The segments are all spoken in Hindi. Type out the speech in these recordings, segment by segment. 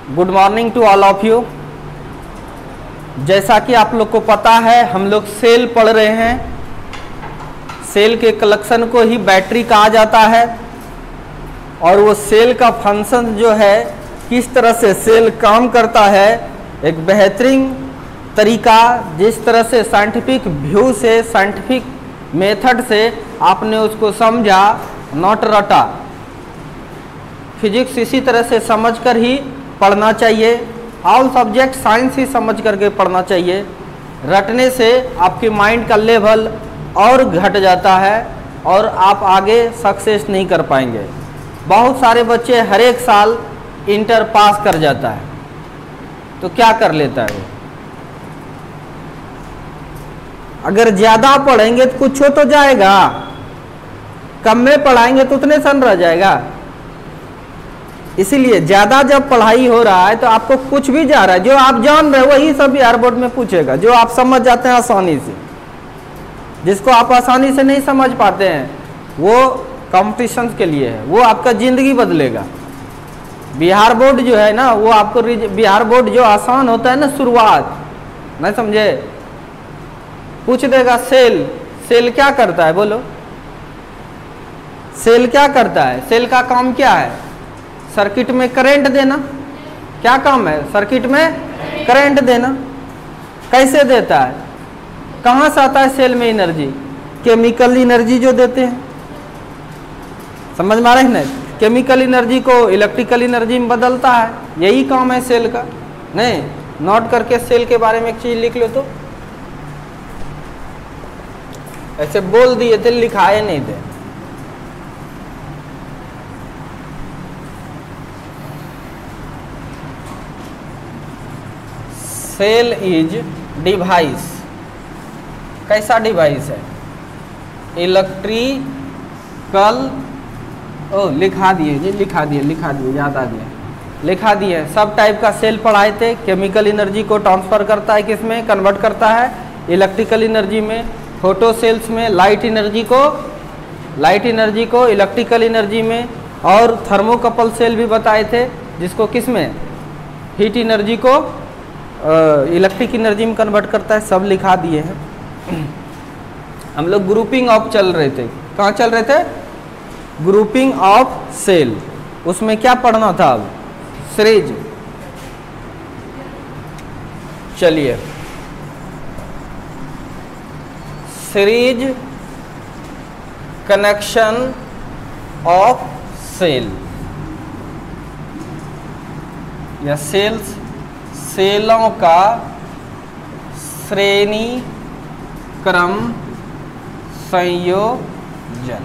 Good morning to all of you. जैसा कि आप लोग को पता है, हम लोग सेल पढ़ रहे हैं। सेल के कलेक्शन को ही बैटरी कहा जाता है और वो सेल का फंक्शन जो है, किस तरह से सेल काम करता है, एक बेहतरीन तरीका, जिस तरह से साइंटिफिक व्यू से, साइंटिफिक मेथड से आपने उसको समझा, नॉट रटा। फिजिक्स इसी तरह से समझकर ही पढ़ना चाहिए। ऑल सब्जेक्ट साइंस ही समझ करके पढ़ना चाहिए। रटने से आपके माइंड का लेवल और घट जाता है और आप आगे सक्सेस नहीं कर पाएंगे। बहुत सारे बच्चे हर एक साल इंटर पास कर जाता है, तो क्या कर लेता है वो? अगर ज़्यादा पढ़ेंगे तो कुछ हो तो जाएगा, कम में पढ़ाएंगे तो उतने सन रह जाएगा। इसीलिए ज़्यादा जब पढ़ाई हो रहा है तो आपको कुछ भी जा रहा है, जो आप जान रहे हो वही सब बिहार बोर्ड में पूछेगा, जो आप समझ जाते हैं आसानी से। जिसको आप आसानी से नहीं समझ पाते हैं वो कॉम्पिटिशन के लिए है, वो आपका ज़िंदगी बदलेगा। बिहार बोर्ड जो है ना, वो आपको बिहार बोर्ड जो आसान होता है ना, शुरुआत नहीं समझे, पूछ देगा सेल क्या करता है, बोलो सेल क्या करता है? सेल का काम क्या है? सर्किट में करंट देना। क्या काम है? सर्किट में करंट देना। कैसे देता है? कहाँ से आता है सेल में एनर्जी? केमिकल एनर्जी जो देते हैं, समझ में आ रहे हैं ना? केमिकल एनर्जी को इलेक्ट्रिकल एनर्जी में बदलता है, यही काम है सेल का। नहीं, नोट करके सेल के बारे में एक चीज लिख लो। तो ऐसे बोल दिए थे, लिखाए नहीं थे। Cell is device. कैसा डिवाइस है? इलेक्ट्रिकल, लिखा दिए जी, लिखा दिए, याद आ गया, लिखा दिए। सब टाइप का सेल पढ़ाए थे। केमिकल एनर्जी को ट्रांसफर करता है, किस में कन्वर्ट करता है? इलेक्ट्रिकल एनर्जी में। फोटो सेल्स में लाइट एनर्जी को इलेक्ट्रिकल एनर्जी में। और थर्मोकपल सेल भी बताए थे, जिसको किस में हीट एनर्जी को इलेक्ट्रिक एनर्जी में कन्वर्ट करता है। सब लिखा दिए हैं। हम लोग ग्रुपिंग ऑफ चल रहे थे। कहाँ चल रहे थे? Grouping of cell. उसमें क्या पढ़ना था? अब सीरीज। चलिए, सीरीज कनेक्शन ऑफ सेल या सेल्स, सेलों का श्रेणी क्रम संयोजन।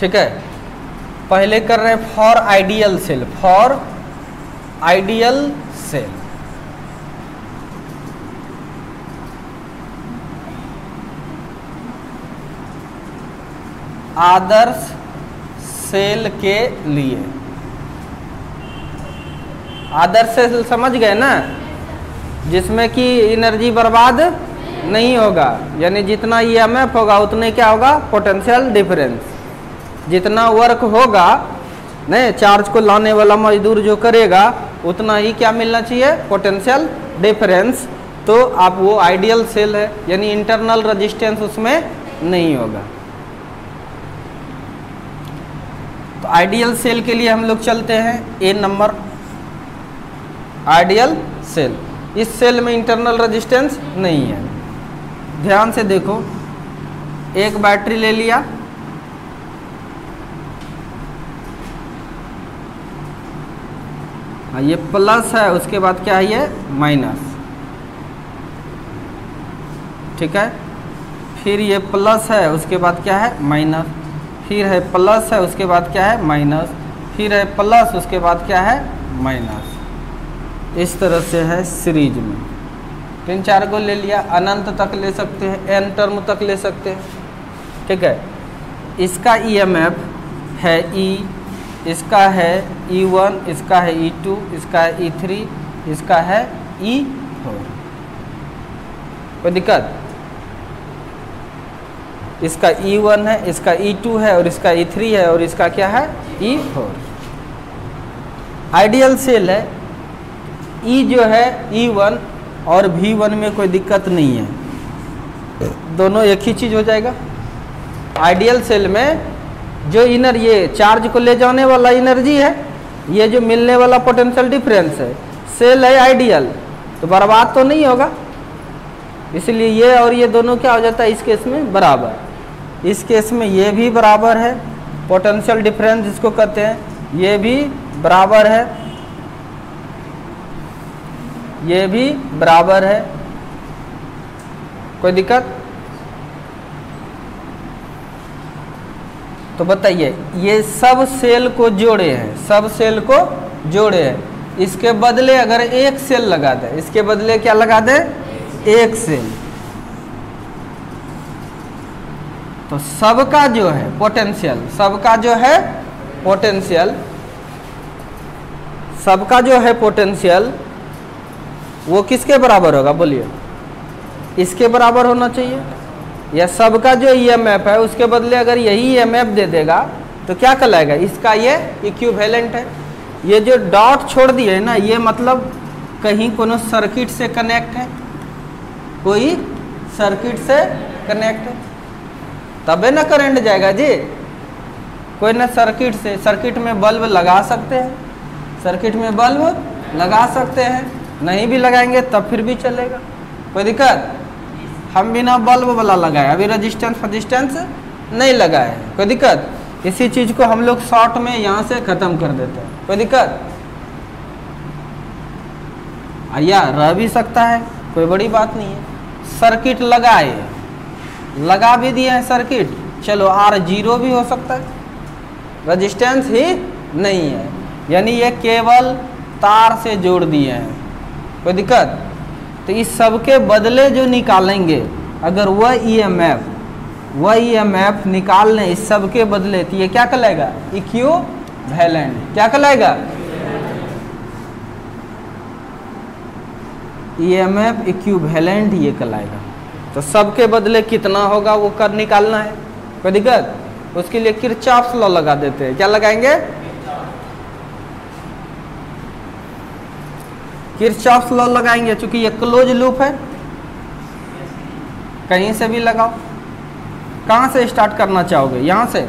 ठीक है, पहले कर रहे हैं for ideal cell. For ideal cell, आदर्श सेल के लिए। आदर्श सेल समझ गए ना, जिसमें कि एनर्जी बर्बाद नहीं होगा, यानी जितना ईएमएफ होगा उतने क्या होगा? Potential difference. जितना वर्क होगा नहीं, चार्ज को लाने वाला मजदूर जो करेगा, उतना ही क्या मिलना चाहिए? Potential difference. तो आप वो आइडियल सेल है, यानी इंटरनल रेजिस्टेंस उसमें नहीं होगा। तो आइडियल सेल के लिए हम लोग चलते हैं ए नंबर, आइडियल सेल। इस सेल में इंटरनल रेजिस्टेंस नहीं है। ध्यान से देखो, एक बैटरी ले लिया, ये प्लस है, उसके बाद क्या है? ये माइनस। ठीक है, फिर ये प्लस है, उसके बाद क्या है? माइनस। फिर है प्लस है, उसके बाद क्या है? माइनस। फिर है प्लस, उसके बाद क्या है? माइनस। इस तरह से है सीरीज में। 3-4 को ले लिया, अनंत तक ले सकते हैं, एन टर्म तक ले सकते हैं। ठीक है, इसका ईएमएफ है ई, इसका है E1, इसका है E2, इसका है E3, इसका है E4। कोई दिक्कत? इसका E1 है, इसका E2 है और इसका E3 है और इसका क्या है E4। आइडियल सेल है, E जो है E1 और V1 में कोई दिक्कत नहीं है, दोनों एक ही चीज़ हो जाएगा। आइडियल सेल में जो इनर ये चार्ज को ले जाने वाला एनर्जी है, ये जो मिलने वाला पोटेंशियल डिफरेंस है, सेल है आइडियल, तो बर्बाद तो नहीं होगा, इसलिए ये और ये दोनों क्या हो जाता है इस केस में बराबर। इस केस में ये भी बराबर है, पोटेंशियल डिफरेंस जिसको कहते हैं, ये भी बराबर है, ये भी बराबर है, कोई दिक्कत? तो बताइए, ये सब सेल को जोड़े हैं, सब सेल को जोड़े हैं, इसके बदले अगर एक सेल लगा दे, इसके बदले क्या लगा दे, एक सेल, तो सबका जो है पोटेंशियल, सबका जो है पोटेंशियल, सबका जो है पोटेंशियल वो किसके बराबर होगा बोलिए? इसके बराबर होना चाहिए। या सबका जो ईएमएफ है उसके बदले अगर यही ईएमएफ दे देगा तो क्या कहलाएगा? इसका ये इक्विवेलेंट है। ये जो डॉट छोड़ दिए ना, ये मतलब कहीं कोनो सर्किट से कनेक्ट है, कोई सर्किट से कनेक्ट है, तबे ना करंट जाएगा जी। कोई ना सर्किट से, सर्किट में बल्ब लगा सकते हैं, सर्किट में बल्ब लगा सकते हैं, नहीं भी लगाएंगे तब फिर भी चलेगा, कोई दिक्कत? हम बिना बल्ब वाला लगाए, अभी रजिस्टेंस नहीं लगाए, कोई दिक्कत? इसी चीज को हम लोग शॉर्ट में यहाँ से खत्म कर देते हैं, कोई दिक्कत? या रह भी सकता है, कोई बड़ी बात नहीं है। सर्किट लगाए, लगा भी दिए हैं सर्किट, चलो R0 भी हो सकता है, रजिस्टेंस ही नहीं है, यानी ये केवल तार से जोड़ दिए हैं, कोई दिक्कत? तो इस सब के बदले जो निकालेंगे, अगर वह ईएमएफ निकाल लें इस सब के बदले, तो ये क्या कहलाएगा? इक्विवेलेंट। क्या कहलाएगा? ईएमएफ इक्विवेलेंट ये कहलाएगा। तो सब के बदले कितना होगा वो कर निकालना है, कोई दिक्कत? उसके लिए किरचॉफ्स लॉ लगा देते हैं। क्या लगाएंगे? किरचॉफ्स लॉ लगाएंगे, चूंकि ये क्लोज लूप है, कहीं से भी लगाओ। कहाँ से स्टार्ट करना चाहोगे? यहाँ से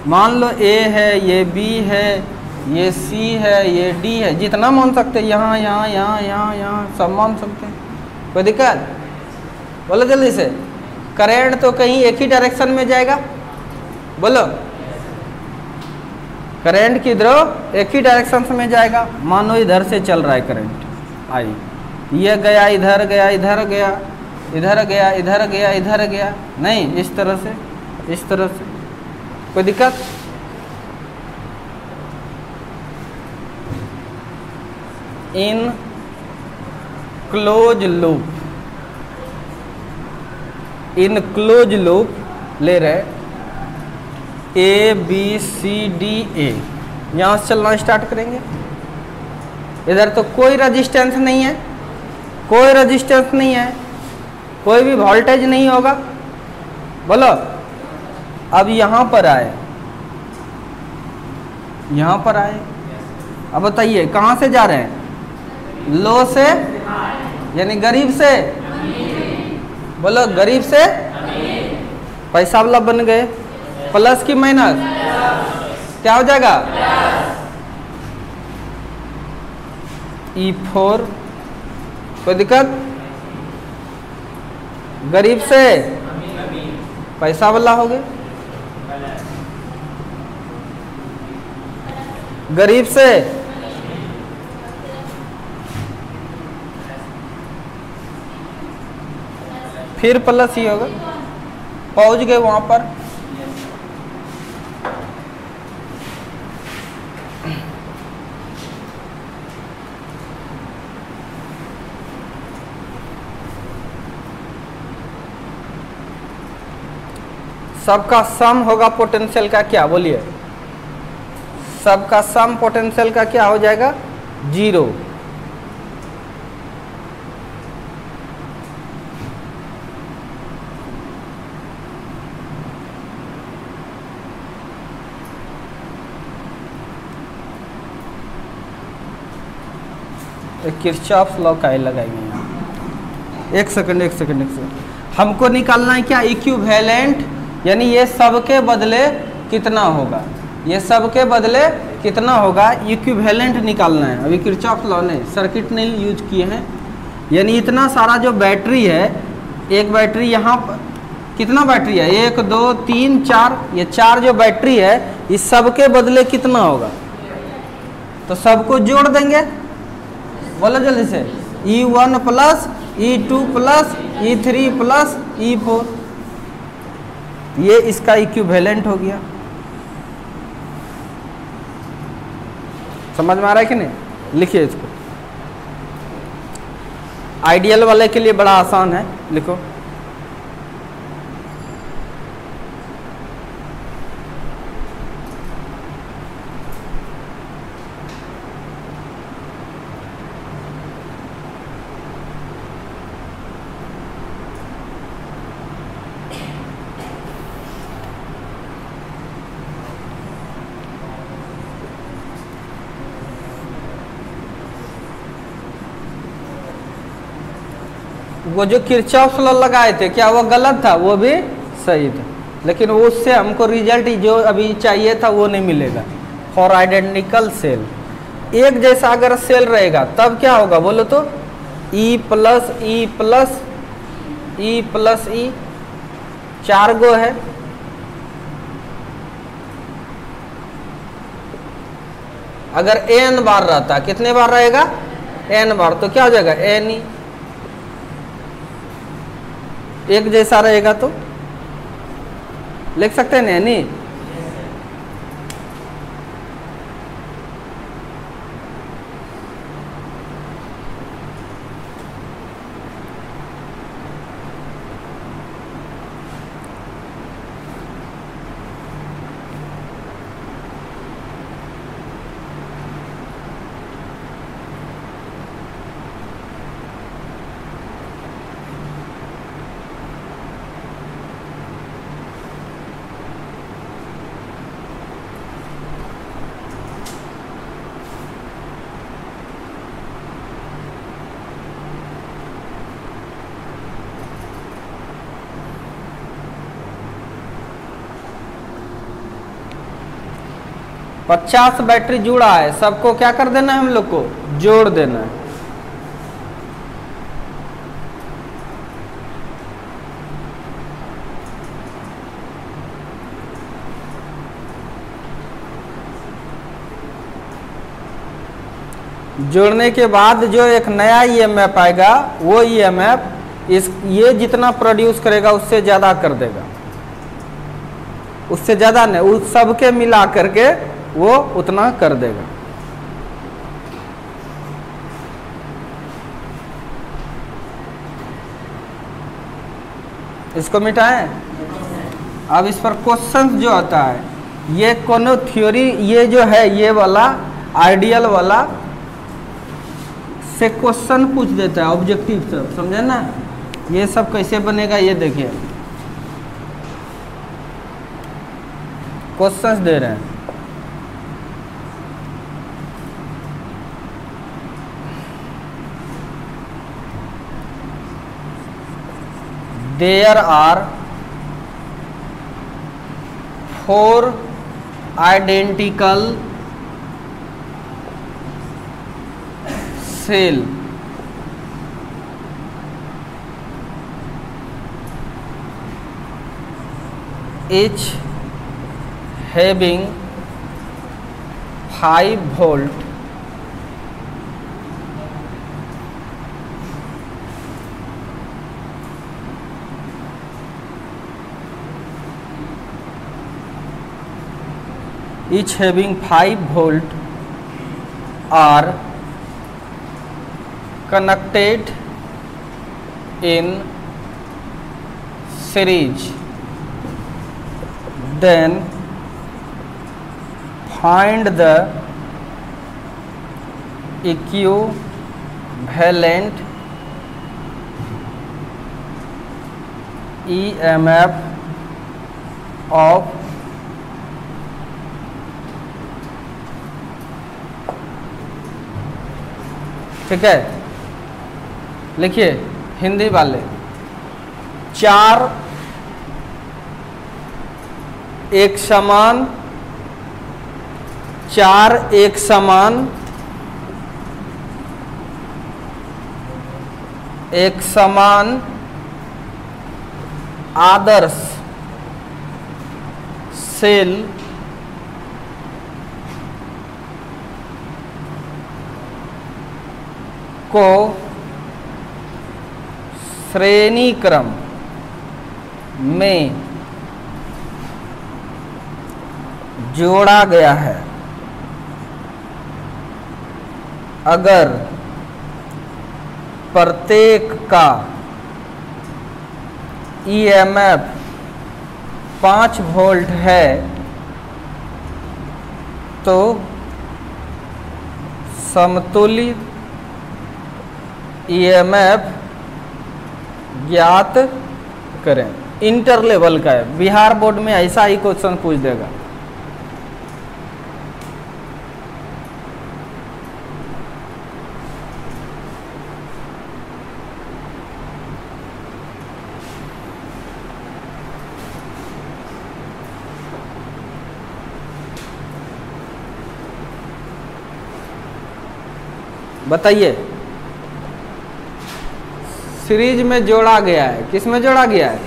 मान लो A है, ये B है, ये C है, ये D है, जितना मान सकते हैं, यहाँ यहाँ यहाँ यहाँ यहाँ सब मान सकते हैं, कोई दिक्कत? बोलो जल्दी से। करंट तो कहीं एक ही डायरेक्शन में जाएगा, बोलो। करंट किधर? एक ही डायरेक्शन में जाएगा। मानो इधर से चल रहा है करंट, आई ये गया इधर, गया इधर, गया इधर, गया इधर, गया इधर, गया, नहीं इस तरह से, इस तरह से, कोई दिक्कत? In close loop, in close loop ले रहे A B C D A, यहाँ से चलना स्टार्ट करेंगे। इधर तो कोई रेजिस्टेंस नहीं है, कोई रेजिस्टेंस नहीं है, कोई भी वोल्टेज नहीं होगा, बोलो। अब यहाँ पर आए, यहाँ पर आए, अब बताइए कहाँ से जा रहे हैं? लो से, यानी गरीब से, बोलो गरीब से पैसा वाला बन गए। प्लस की माइनस? क्या हो जाएगा? E4, कोई दिक्कत? गरीब से पैसा वाला हो गए, गरीब से फिर प्लस ही होगा, पहुंच गए वहां पर। सबका सम होगा पोटेंशियल का, क्या बोलिए? सबका सम पोटेंशियल का क्या हो जाएगा? 0। किरचॉफ लॉ का लगाएंगे यहाँ। एक सेकंड हमको निकालना है क्या, इक्विवेलेंट, यानी ये सबके बदले कितना होगा, ये सबके बदले कितना होगा, इक्विवेलेंट निकालना है। अभी किरचॉफ लॉ ने सर्किट नहीं यूज किए हैं, यानी इतना सारा जो बैटरी है, एक बैटरी यहाँ पर कितना बैटरी है, 1 2 3 4, ये 4 जो बैटरी है इस सबके बदले कितना होगा, तो सबको जोड़ देंगे, बोलो जल्दी से, E1 plus E2 plus E3 plus E4, ये इसका इक्विवेलेंट हो गया। समझ में आ रहा है कि नहीं, लिखिए इसको। आइडियल वाले के लिए बड़ा आसान है, लिखो वो जो किरचॉफ लॉ लगाए थे क्या वो गलत था, वो भी सही था, लेकिन वो उससे हमको रिजल्ट जो अभी चाहिए था वो नहीं मिलेगा। फॉर आइडेंटिकल सेल, एक जैसा अगर सेल रहेगा तब क्या होगा बोलो तो, E plus E plus E plus E, 4 गो है, अगर n बार रहता, कितने बार रहेगा, n बार, तो क्या हो जाएगा n, एक जैसा रहेगा तो लिख सकते हैं नहीं। पचास बैटरी जुड़ा है, सबको क्या कर देना है, हम लोग को जोड़ देना है। जोड़ने के बाद जो एक नया ईएमएफ आएगा, वो ईएमएफ ये जितना प्रोड्यूस करेगा उससे ज्यादा कर देगा, उससे ज्यादा नहीं, उस सबके मिला करके वो उतना कर देगा। इसको मिटाएं। अब इस पर क्वेश्चन जो आता है, ये कोनो थ्योरी, ये जो है ये वाला आइडियल वाला से क्वेश्चन पूछ देता है, ऑब्जेक्टिव सब, समझे ना। ये सब कैसे बनेगा ये देखिए, क्वेश्चंस दे रहे हैं। There are 4 identical cells each having 5 volt each having 5 volt are connected in series, then find the equivalent EMF of ठीक है, लिखिए हिंदी वाले, 4 एक समान आदर्श सेल को श्रेणी क्रम में जोड़ा गया है। अगर प्रत्येक का ईएमएफ 5 वोल्ट है तो समतुल्य ईएमएफ ज्ञात करें। इंटर लेवल का है, बिहार बोर्ड में ऐसा ही क्वेश्चन पूछ देगा। बताइए, सीरीज में जोड़ा गया है, किस में जोड़ा गया है?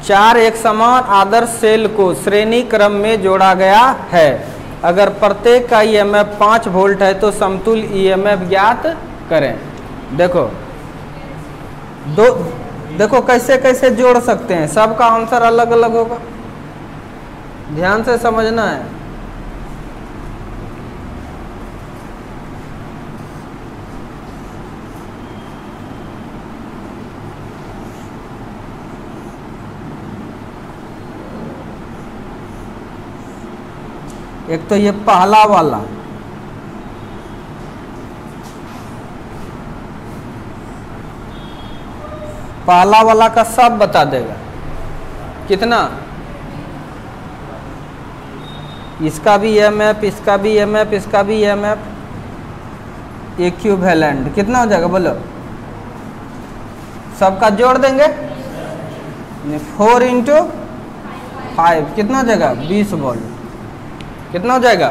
4 एक समान आदर्श सेल को श्रेणी क्रम में जोड़ा गया है। अगर प्रत्येक का ईएमएफ 5 वोल्ट है तो समतुल्य ईएमएफ ज्ञात करें। देखो कैसे कैसे जोड़ सकते हैं, सबका आंसर अलग अलग होगा, ध्यान से समझना है। एक तो ये पहला वाला, का सब बता देगा कितना, इसका भी ईएमएफ, इसका भी ईएमएफ, इसका भी ईएमएफ, इक्विवेलेंट कितना हो जाएगा बोलो? सबका जोड़ देंगे, 4 × 5 कितना हो जाएगा? 20 वोल्ट। कितना हो जाएगा?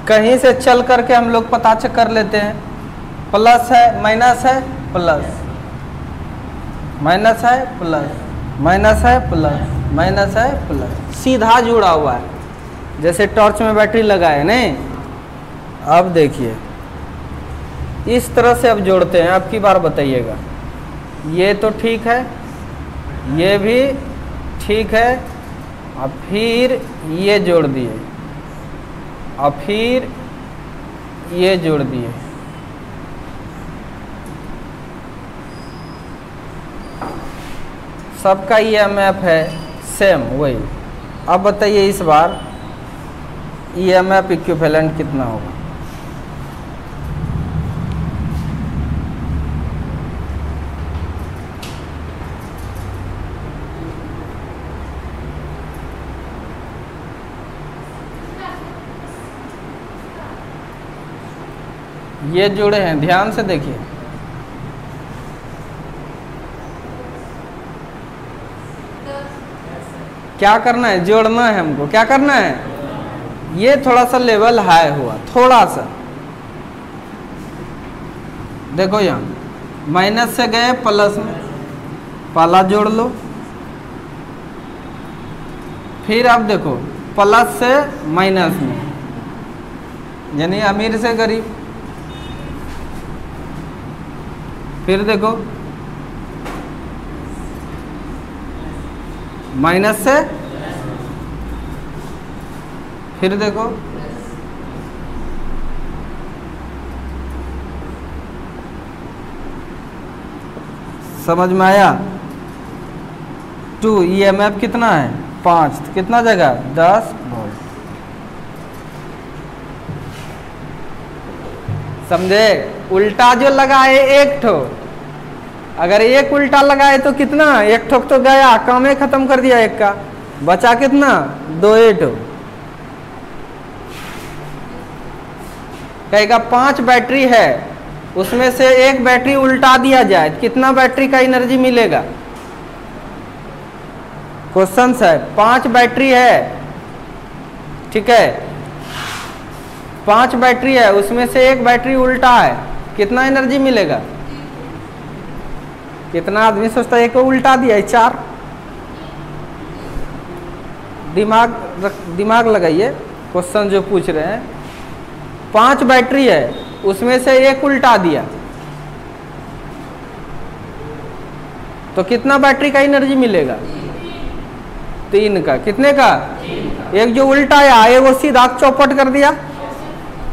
कहीं से चल करके हम लोग पता कर लेते हैं, प्लस है माइनस है प्लस, माइनस है प्लस, माइनस है प्लस, माइनस है प्लस, सीधा जुड़ा हुआ है, जैसे टॉर्च में बैटरी लगाए नहीं। अब देखिए इस तरह से अब जोड़ते हैं, अब की बार बताइएगा। ये तो ठीक है, ये भी ठीक है, अब फिर ये जोड़ दिए, अब फिर ये जोड़ दिए, सबका ईएमएफ है सेम वही। अब बताइए इस बार ईएमएफ इक्विवेलेंट कितना होगा? ये जुड़े हैं, ध्यान से देखिए। क्या करना है? जोड़ना है हमको। क्या करना है? ये थोड़ा सा लेवल हाई हुआ, थोड़ा सा। देखो यहाँ माइनस से गए प्लस में, पहला जोड़ लो, फिर आप देखो प्लस से माइनस में, यानी अमीर से गरीब। फिर देखो माइनस से, फिर देखो समझ में आया? 2 ईएमएफ कितना है? 5, तो कितना जगह? 10 वोल्ट। समझे? उल्टा जो लगाए एक ठो, अगर एक उल्टा लगाए तो कितना, एक ठोक तो गया, काम ही खत्म कर दिया एक का, बचा कितना, 2 ठो। कहेगा 5 बैटरी है, उसमें से एक बैटरी उल्टा दिया जाए, कितना बैटरी का एनर्जी मिलेगा? क्वेश्चन है, 5 बैटरी है, ठीक है, 5 बैटरी है, उसमें से एक बैटरी उल्टा है, कितना एनर्जी मिलेगा? कितना आदमी सोचता है एक को उल्टा दिया है, 4। दिमाग लगाइए, क्वेश्चन जो पूछ रहे हैं, 5 बैटरी है, उसमें से एक उल्टा दिया, तो कितना बैटरी का एनर्जी मिलेगा? 3 का। कितने का? एक जो उल्टाया, एक वो सीधा चौपट कर दिया,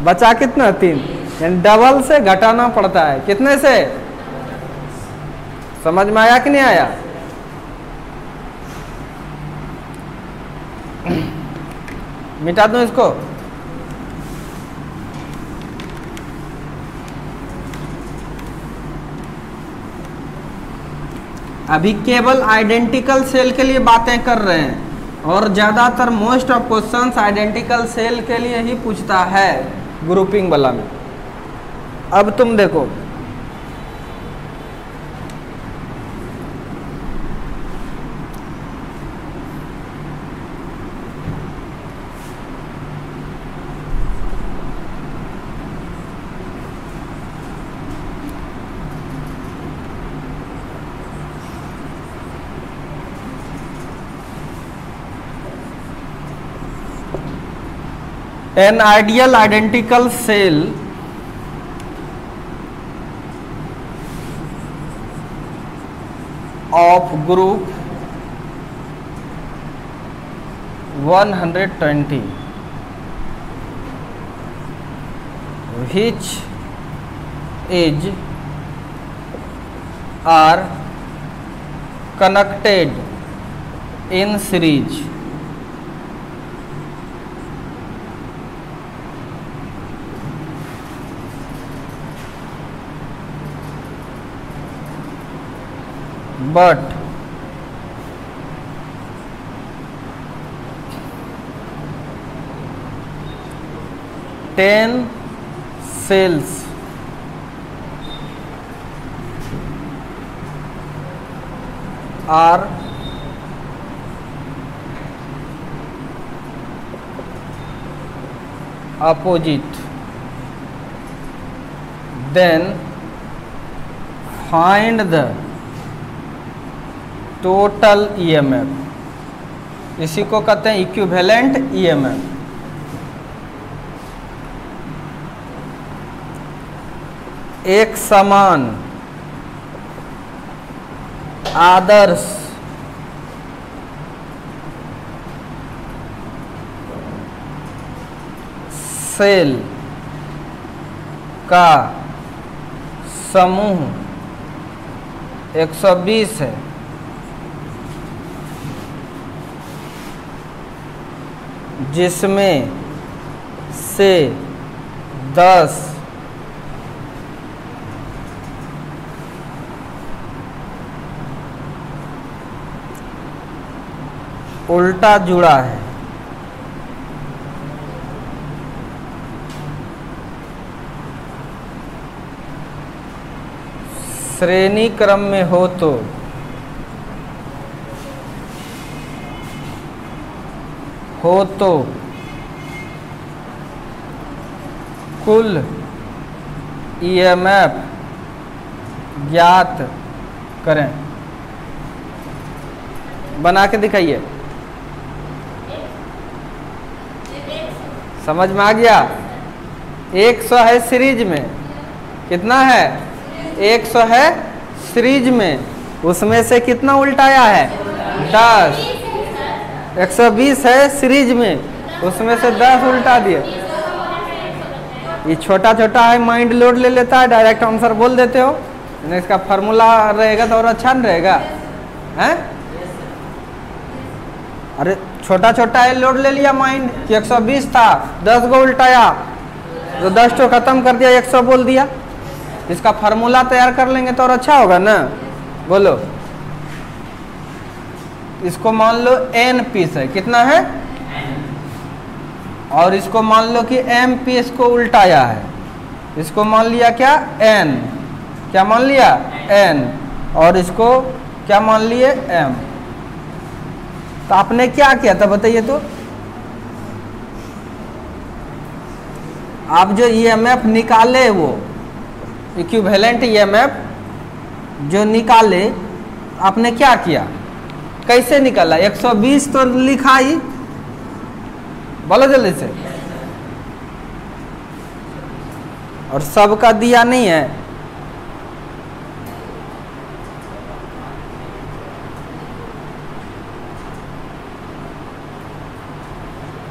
बचा कितना? 3। यानी डबल से घटाना पड़ता है, कितने से? समझ में आया कि नहीं आया? मिटा दूं इसको? अभी केवल आइडेंटिकल सेल के लिए बातें कर रहे हैं, और ज़्यादातर most of questions identical cell के लिए ही पूछता है ग्रुपिंग वाला में। अब तुम देखो, an ideal identical cell of group 120 which is are connected in series but ten cells are opposite, then find the total EMF. इसी को कहते हैं इक्विवेलेंट ईएमएफ। एक समान आदर्श सेल का समूह 120 है, जिसमें से 10 उल्टा जुड़ा है, श्रेणी क्रम में हो तो कुल ईएमएफ ज्ञात करें। बना के दिखाइए, समझ में आ गया? 100 है सीरीज में, कितना है? 100 है सीरीज में, उसमें से कितना उल्टाया है? 10। 120 है सीरीज में, उसमें से 10 उल्टा दिए। ये छोटा छोटा है, माइंड लोड ले लेता है, डायरेक्ट आंसर बोल देते हो। इसका फार्मूला रहेगा तो और अच्छा नहीं रहेगा, हैं? अरे छोटा छोटा है, लोड ले लिया माइंड कि 120 था, 10 को उल्टाया, तो 10 तो खत्म कर दिया, 100 बोल दिया। इसका फार्मूला तैयार कर लेंगे तो और अच्छा होगा ना। बोलो, इसको मान लो n पीस है, कितना है, और इसको मान लो कि m पीस को उल्टाया है, इसको मान लिया क्या n, क्या मान लिया n, और इसको क्या मान लिए m। तो आपने क्या किया था बताइए तो, आप जो EMF निकाले वो इक्विवेलेंट EMF जो निकाले, आपने क्या किया, कैसे निकाला, 120 तो लिखा ही, बोलो जल्दी से, और सबका दिया नहीं है।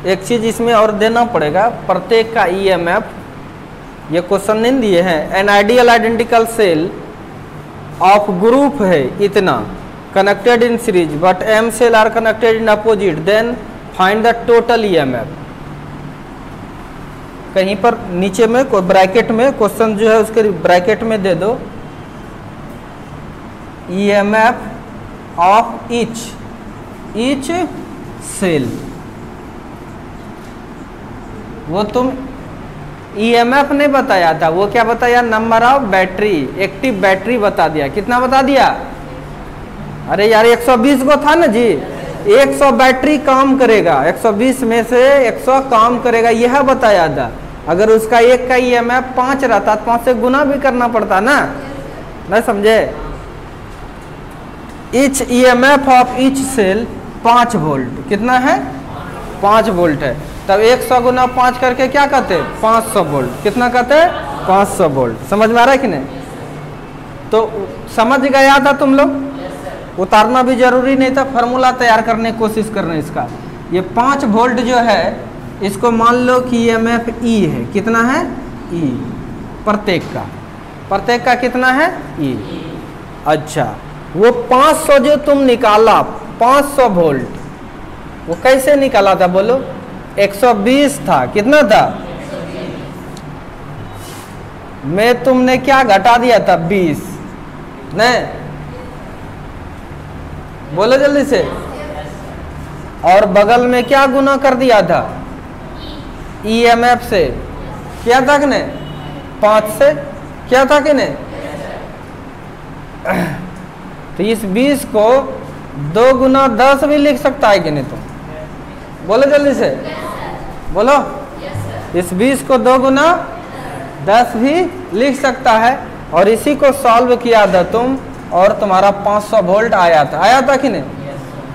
एक चीज इसमें और देना पड़ेगा, प्रत्येक का EMF, ये क्वेश्चन नहीं दिए हैं, n ideal identical cell of group है इतना connected in series but m cell are connected in opposite, then find the total EMF। कहीं पर नीचे में कोई ब्रैकेट में क्वेश्चन जो है उसके ब्रैकेट में दे दो EMF ऑफ ईच सेल। वो तुम EMF नहीं बताया था, वो क्या बताया, number of battery, active battery बता दिया। कितना बता दिया, अरे यार 120 को था ना जी, 100 बैटरी काम करेगा, 120 में से 100 काम करेगा, यह बताया था। अगर उसका एक का EMF 5 रहता तो 5 से गुना भी करना पड़ता ना, नहीं समझे। Each EMF of each cell 5 volt, कितना है 5 वोल्ट है। तब 100 गुना 5 करके क्या कहते हैं 500 वोल्ट, कितना कहते हैं 500 वोल्ट। समझ में आ रहा है कि नहीं, तो समझ गया था तुम लोग, उतारना भी जरूरी नहीं था, फार्मूला तैयार करने की कोशिश करना इसका। ये 5 वोल्ट जो है इसको मान लो कि EMF E है, कितना है E, प्रत्येक का कितना है E। अच्छा, वो 500 जो तुम निकाला 500 वोल्ट, वो कैसे निकाला था बोलो, 120 था, कितना था, में तुमने क्या घटा दिया था 20, नहीं बोलो जल्दी से, और बगल में क्या गुना कर दिया था EMF से, क्या था कि नहीं 5 से, क्या था कि नहीं। तो इस 20 को 2 गुना 10 भी लिख सकता है कि नहीं तुम, बोलो जल्दी से, बोलो। इस 20 को 2 गुना 10 भी लिख सकता है, और इसी को सॉल्व किया था तुम, और तुम्हारा 500 वोल्ट आया था कि नहीं।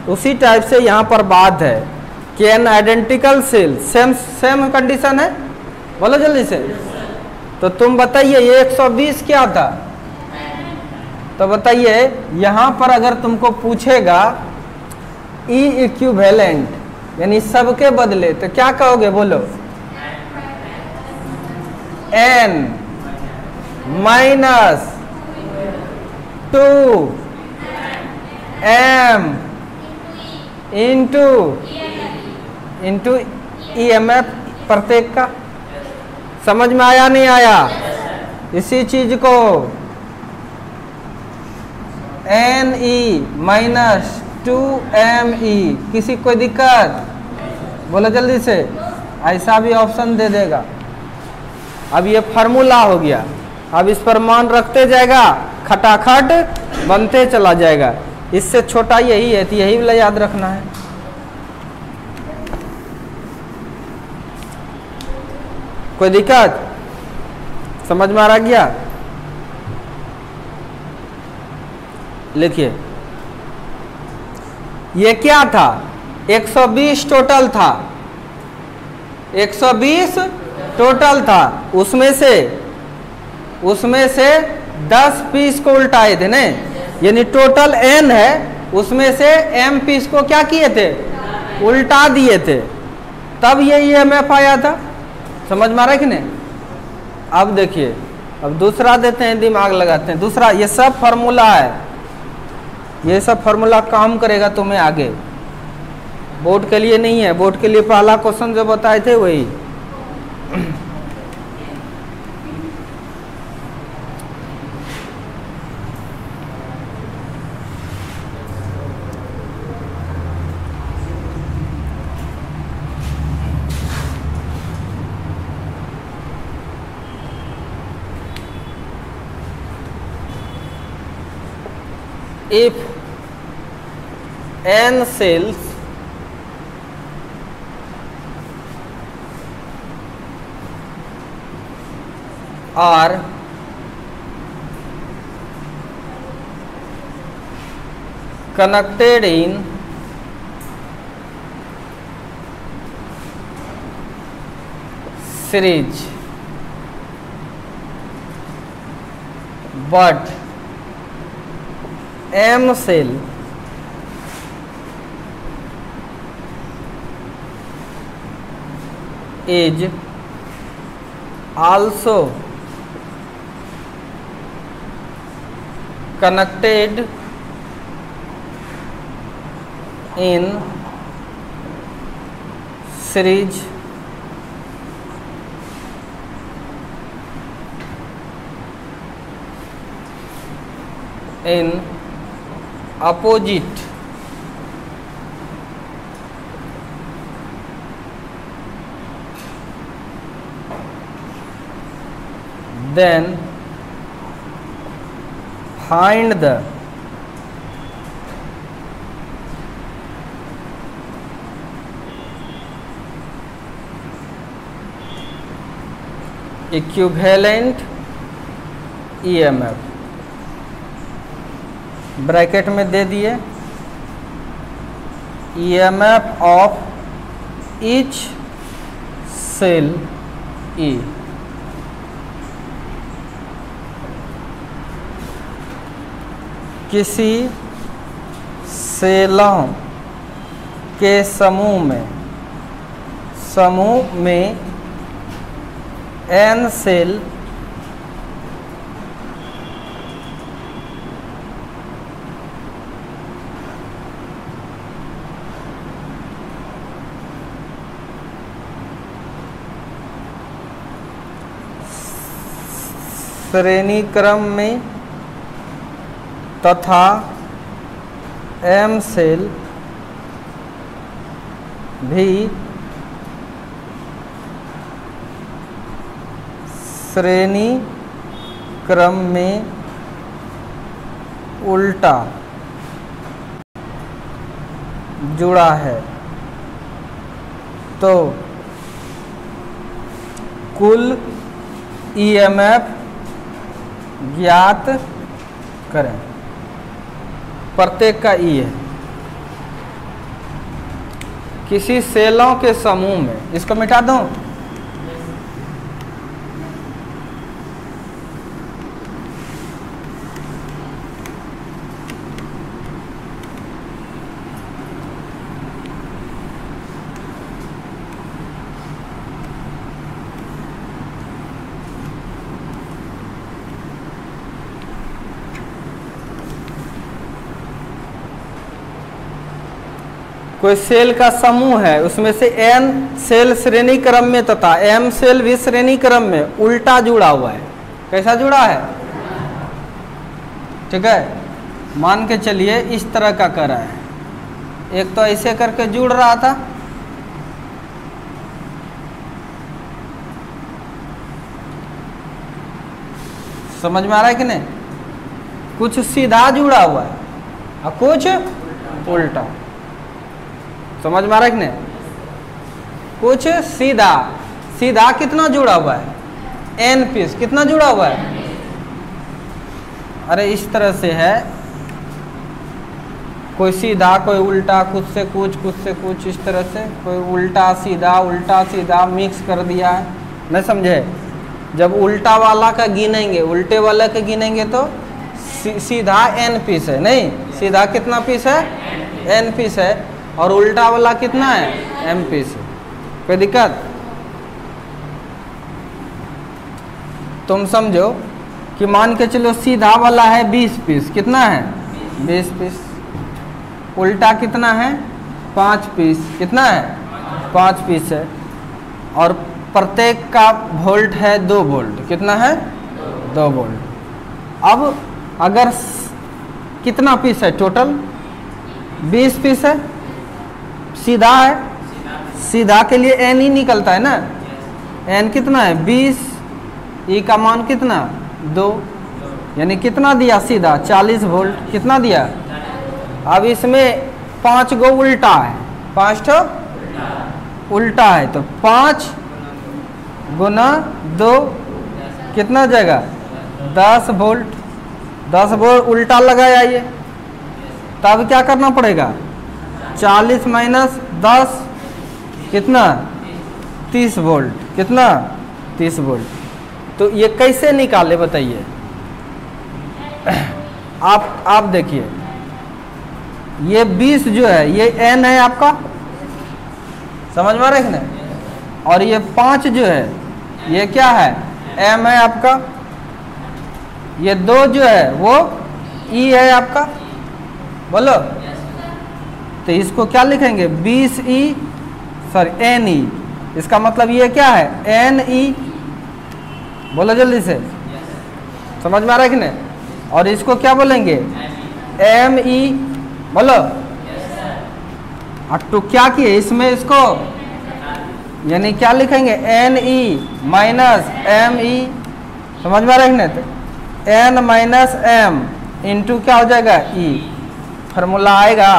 उसी टाइप से यहाँ पर बात है कि n identical cell, same condition है, बोलो जल्दी से। तो तुम बताइए ये 120 क्या था, तो बताइए यहाँ पर अगर तुमको पूछेगा E इक्विवेलेंट यानी सबके बदले, तो क्या कहोगे बोलो, n minus 2m into EMF प्रत्येक का। समझ में आया नहीं आया, इसी चीज को NE माइनस 2ME, किसी कोई दिक्कत, बोलो जल्दी से, ऐसा भी ऑप्शन दे देगा। अब ये फार्मूला हो गया, अब इस पर मान रखते जाएगा, खटाखट बनते चला जाएगा। इससे छोटा यही है, तो यही वाला याद रखना है। कोई दिक्कत, समझ में आ रहा गया। लिखिए, ये क्या था 120 टोटल था, 120 टोटल था, उसमें से 10 पीस को उल्टाए थे नहीं, यानी टोटल n है, उसमें से m पीस को क्या किए थे, उल्टा दिए थे, तब ये EMF आया था। समझ में आ रहा है कि नहीं। अब देखिए, अब दूसरा देते हैं, दिमाग लगाते हैं। दूसरा, ये सब फार्मूला है, ये सब फार्मूला काम करेगा तुम्हें आगे, बोर्ड के लिए नहीं है। बोर्ड के लिए पहला क्वेश्चन जो बताए थे वही। if n cells are connected in series but M cell is also connected in series in opposite then find the equivalent EMF, bracket में दे दिए EMF of each cell E। किसी सेलों के समूह में n सेल श्रेणी क्रम में तथा M सेल भी श्रेणी क्रम में उल्टा जुड़ा है तो कुल EMF ज्ञात करें। प्रत्येक का E है। किसी सेलों के समूह में, इसको मिटा दूं, कोई सेल का समूह है, उसमें से n सेल श्रेणी क्रम में तथा m सेल भी श्रेणी क्रम में उल्टा जुड़ा हुआ है। कैसा जुड़ा है? ठीक है, मान के चलिए इस तरह का कर रहा है। एक तो ऐसे करके जुड़ रहा था, समझ में आ रहा है कि नहीं? कुछ सीधा जुड़ा हुआ है और कुछ उल्टा। समझ में आ रहा है कि नहीं? कुछ सीधा, सीधा कितना जुड़ा हुआ है? n पीस कितना जुड़ा हुआ है? अरे इस तरह से है, कोई सीधा कोई उल्टा, कुछ से कुछ इस तरह से, कोई उल्टा सीधा मिक्स कर दिया है। नहीं समझे? जब उल्टा वाला का गिनेंगे, उल्टे वाला का गिनेंगे तो सीधा n पीस है, नहीं सीधा कितना पीस है? n पीस है, और उल्टा वाला कितना है? m पीस है। कोई दिक्कत? तुम समझो कि मान के चलो सीधा वाला है 20 पीस, कितना है? 20 पीस। उल्टा कितना है? 5 पीस, कितना है? 5 पीस है, और प्रत्येक का वोल्ट है 2 वोल्ट, कितना है? 2 वोल्ट। अब अगर कितना पीस है टोटल? 20 पीस है। सीधा है, सीधा के लिए n ही निकलता है ना। n कितना है? 20। E का मान कितना? 2। यानी कितना दिया सीधा? 40 वोल्ट। कितना दिया? अब इसमें 5 गो उल्टा है, 5 ठो उल्टा है, तो 5 गुना 2 कितना हो जाएगा 10 वोल्ट। 10 वोल्ट उल्टा लगाया ये, तब क्या करना पड़ेगा 40 माइनस 10 कितना 30 वोल्ट, कितना 30 वोल्ट। तो ये कैसे निकाले बताइए। आप देखिए, ये 20 जो है ये n है आपका, समझ में आ रहा है ना, और ये 5 जो है ये क्या है m है आपका, ये 2 जो है वो e है आपका, बोलो। तो इसको क्या लिखेंगे 20e सॉरी ne, इसका मतलब ये क्या है ne, बोलो जल्दी से, समझ में आ रहा है कि नहीं। और इसको क्या बोलेंगे me, बोलो। तो क्या किए इसमें इसको, यानी क्या लिखेंगे ne माइनस me, समझ में आ रहा है कि नहीं। तो n माइनस m इंटू क्या हो जाएगा e, फार्मूला आएगा,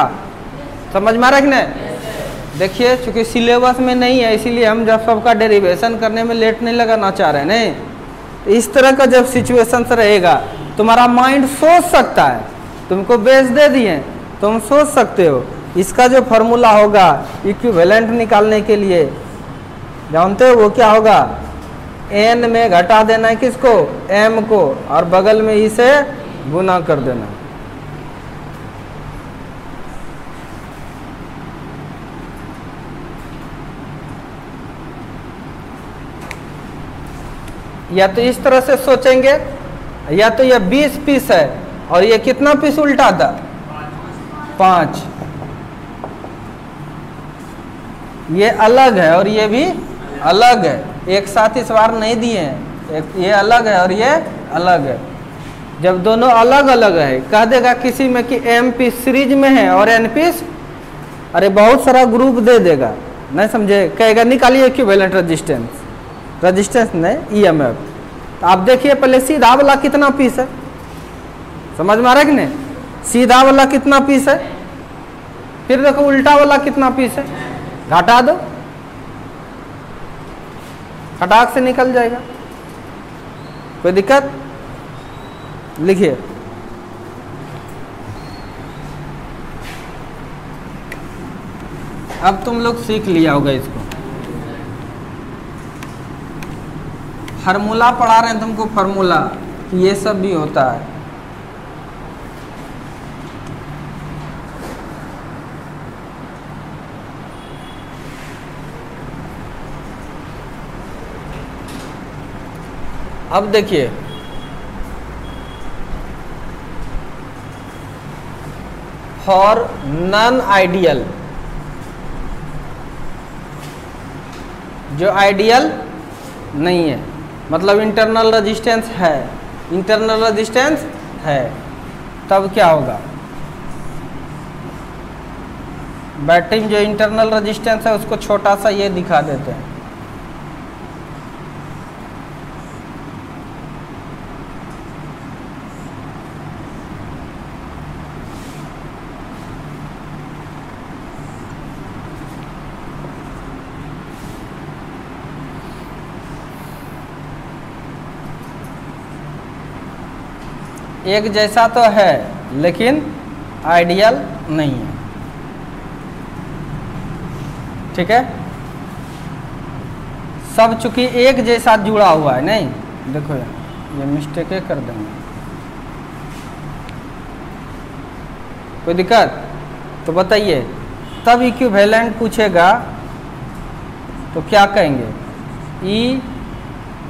समझ में आ रहा है कि नहीं। देखिए चूंकि सिलेबस में नहीं है इसीलिए हम जब सबका डेरिवेशन करने में लेट नहीं लगाना चाह रहे हैं, नहीं। इस तरह का जब सिचुएशन रहेगा तुम्हारा माइंड सोच सकता है, तुमको बेस दे दिए तुम सोच सकते हो। इसका जो फॉर्मूला होगा इक्विवेलेंट निकालने के लिए, जानते हो वो क्या होगा, n में घटा देना है किसको m को, और बगल में e से गुना कर देना। या तो इस तरह से सोचेंगे, या तो ये 20 पीस है और ये कितना पीस उल्टा था 5, ये अलग है और ये भी अलग है, एक साथ इस बार नहीं दिए हैं, ये अलग है और ये अलग है। जब दोनों अलग अलग है कह देगा किसी में कि m पीस सीरीज में है और n पीस, अरे बहुत सारा ग्रुप दे देगा, नहीं समझे, कहेगा निकालिए इक्विवेलेंट रेजिस्टेंस, रेजिस्टेंस नहीं EMF। तो आप देखिए पहले सीधा वाला कितना पीस है, समझ में आ रहा है कि नहीं, सीधा वाला कितना पीस है, फिर देखो उल्टा वाला कितना पीस है, घटा दो, खटाक से निकल जाएगा, कोई दिक्कत। लिखिए अब तुम लोग सीख लिया होगा इसको, फार्मूला पढ़ा रहे हैं तुमको, फार्मूला ये सब भी होता है। अब देखिए फॉर नॉन आइडियल, जो आइडियल नहीं है मतलब इंटरनल रेजिस्टेंस है, इंटरनल रेजिस्टेंस है, तब क्या होगा, बैटरी में जो इंटरनल रेजिस्टेंस है उसको छोटा सा ये दिखा देते हैं। एक जैसा तो है लेकिन आइडियल नहीं है, ठीक है। सब चूंकि एक जैसा जुड़ा हुआ है, नहीं देखो ये मिस्टेक कर देंगे, कोई दिक्कत। तो बताइए तब इक्विवेलेंट पूछेगा तो क्या कहेंगे, ई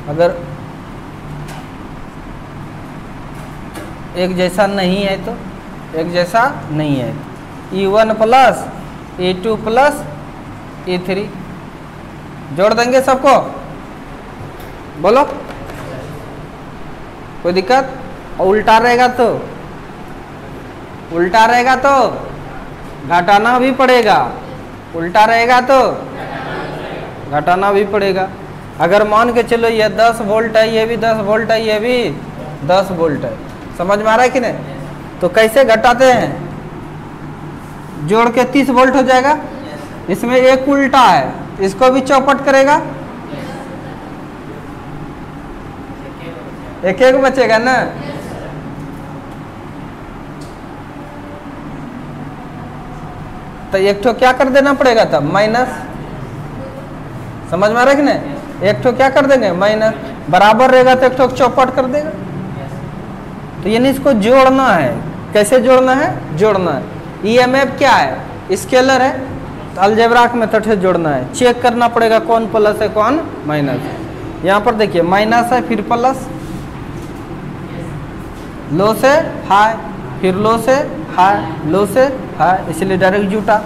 अगर एक जैसा नहीं है तो, एक जैसा नहीं है E1 plus E2 plus E3 जोड़ देंगे सबको, बोलो कोई दिक्कत। और उल्टा रहेगा तो, उल्टा रहेगा तो घटाना भी पड़ेगा, उल्टा रहेगा तो घटाना भी पड़ेगा। अगर मान के चलो ये 10 वोल्ट है, ये भी 10 वोल्ट है, ये भी 10 वोल्ट है, समझ में आ रहा है कि नहीं। तो कैसे घटाते हैं, जोड़ के 30 वोल्ट हो जाएगा। इसमें एक उल्टा है, इसको भी चौपट करेगा, एक एक बचेगा ना। तो एक ठो क्या कर देना पड़ेगा तब, माइनस। समझ में आ रहा है कि नहीं? एक ठो क्या कर देंगे, माइनस। बराबर रहेगा तो एक ठो चौपट कर देगा। तो यानी इसको जोड़ना है। कैसे जोड़ना है? जोड़ना है। ईएमएफ क्या है? स्केलर है, तो अलजेब्राक मेथड से जोड़ना है। चेक करना पड़ेगा कौन प्लस है कौन माइनस है। यहाँ पर देखिए माइनस है फिर प्लस, लो से हाई, फिर लो से हाई, लो से हाई, इसलिए डायरेक्ट जुटा।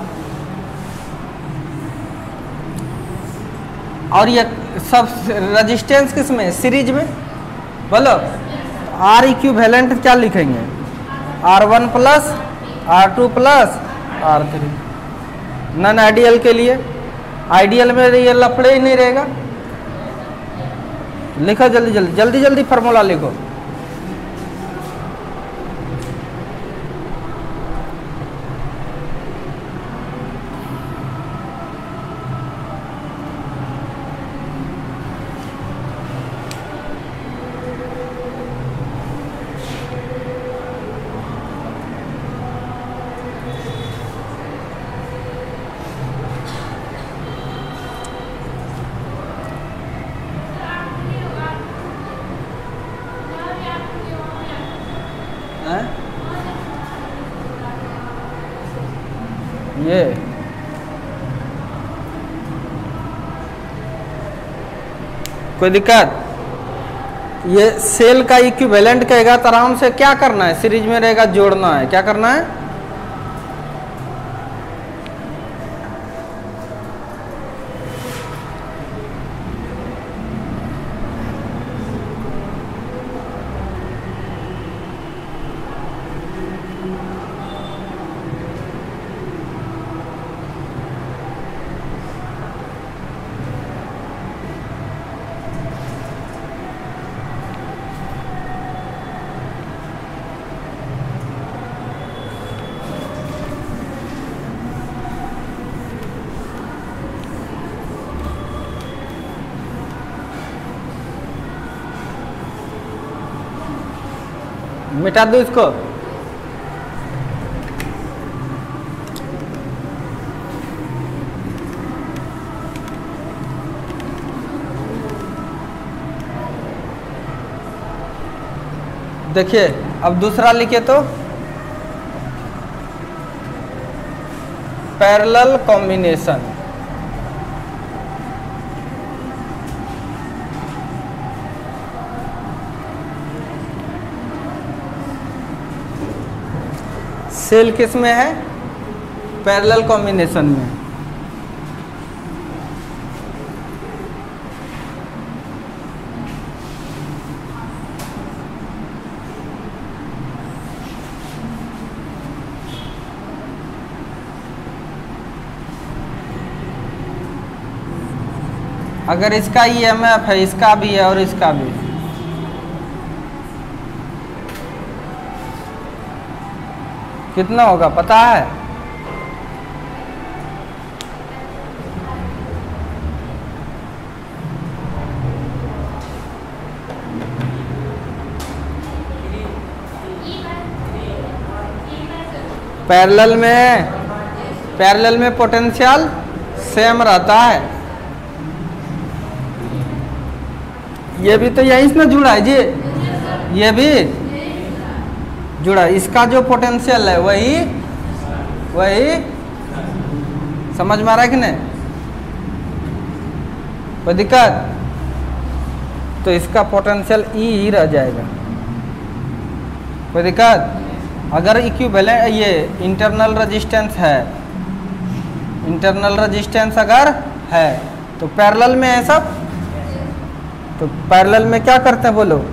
और ये सब रेजिस्टेंस किस में? सीरीज में। बोलो आर इक्विवेलेंट क्या लिखेंगे? R1 plus R2 plus R3। Non ideal के लिए, आइडियल में ये लफड़े ही नहीं रहेगा। लिखो जल्दी जल्दी जल्दी जल्दी फार्मूला लिखो। ये कोई दिक्कत? ये सेल का इक्विवेलेंट कहेगा तो आराम से क्या करना है, सीरीज में रहेगा, जोड़ना है। क्या करना है? मिटा दो इसको। देखिए अब दूसरा लिखे तो पैरेलल कॉम्बिनेशन। सेल किस में है? पैरेलल कॉम्बिनेशन में। अगर इसका ईएमएफ है, इसका भी है और इसका भी, कितना होगा पता है? पैरेलल में पोटेंशियल सेम रहता है। ये भी तो यहीं से ना जुड़ा है जी, ये भी जुड़ा। इसका जो पोटेंशियल है वही समझ में आ रहा है कि नहीं? कोई दिक्कत? तो इसका पोटेंशियल ई ही रह जाएगा। कोई दिक्कत? अगर इक्विवेलेंट ये इंटरनल रेजिस्टेंस है, इंटरनल रेजिस्टेंस अगर है तो पैरेलल में है सब। तो पैरेलल में क्या करते हैं बोलो?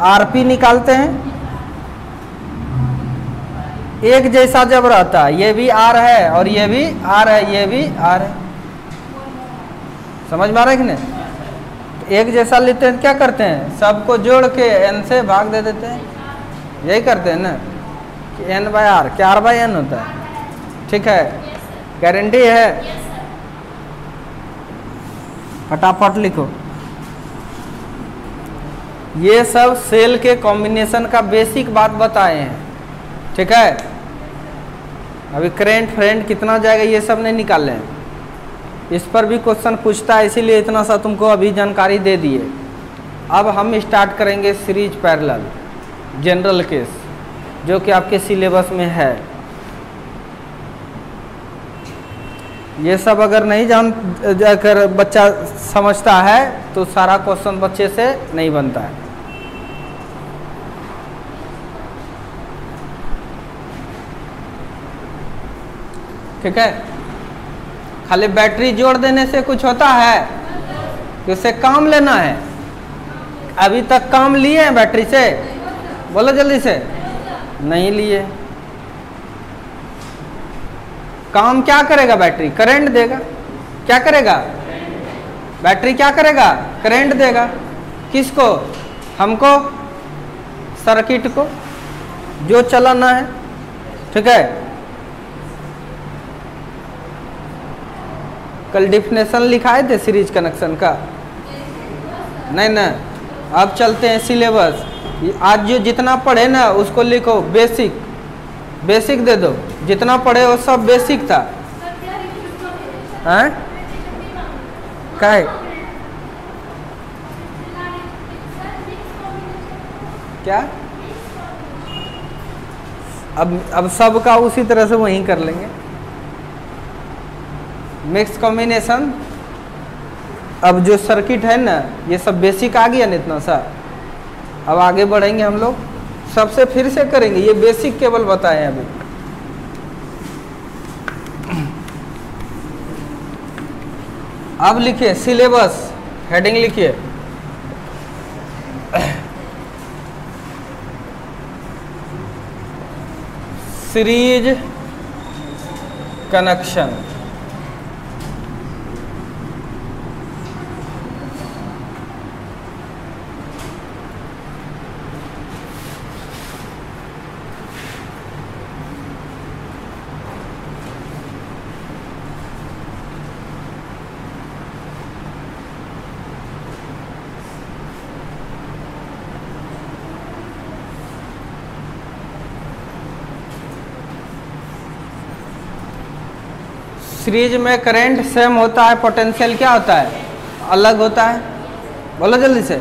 आरपी निकालते हैं। एक जैसा जब रहता है, ये भी आर है और ये भी आर है, ये भी आर है। समझ में आ रहा है कि नहीं? तो एक जैसा लेते हैं, क्या करते हैं? सबको जोड़ के एन से भाग दे देते हैं। यही करते हैं ना कि एन बाय आर, क्या आर बाय एन होता है। ठीक है, गारंटी है? फटाफट लिखो। ये सब सेल के कॉम्बिनेशन का बेसिक बात बताए हैं, ठीक है। अभी करेंट फ्रेंड कितना जाएगा ये सब नहीं निकाले हैं, इस पर भी क्वेश्चन पूछता है, इसीलिए इतना सा तुमको अभी जानकारी दे दिए। अब हम स्टार्ट करेंगे सीरीज पैरेलल जनरल केस, जो कि आपके सिलेबस में है। ये सब अगर नहीं जान जाकर बच्चा समझता है तो सारा क्वेश्चन बच्चे से नहीं बनता है। ठीक है, खाली बैटरी जोड़ देने से कुछ होता है? उससे काम लेना है। अभी तक काम लिए हैं बैटरी से? बोलो जल्दी से। नहीं लिए। काम क्या करेगा बैटरी? करंट देगा। क्या करेगा? बैटरी क्या करेगा? करंट देगा। किसको? हमको, सर्किट को जो चलाना है। ठीक है, कल डिफिनेशन लिखाए थे सीरीज कनेक्शन का? नहीं ना। अब चलते हैं सिलेबस। आज जो जितना पढ़े ना उसको लिखो बेसिक। बेसिक दे दो, जितना पढ़े वो सब बेसिक था। हैं? काहे? क्या? अब सब का उसी तरह से वहीं कर लेंगे। Mix combination. अब जो सर्किट है ना ये सब बेसिक आ गया ना इतना सा। अब आगे बढ़ेंगे हम लोग, सबसे फिर से करेंगे। ये बेसिक केवल बताए अभी। अब लिखिए सिलेबस, हेडिंग लिखिए। Series connection. सीरीज में करंट सेम होता है, पोटेंशियल क्या होता है? अलग होता है। बोलो जल्दी से।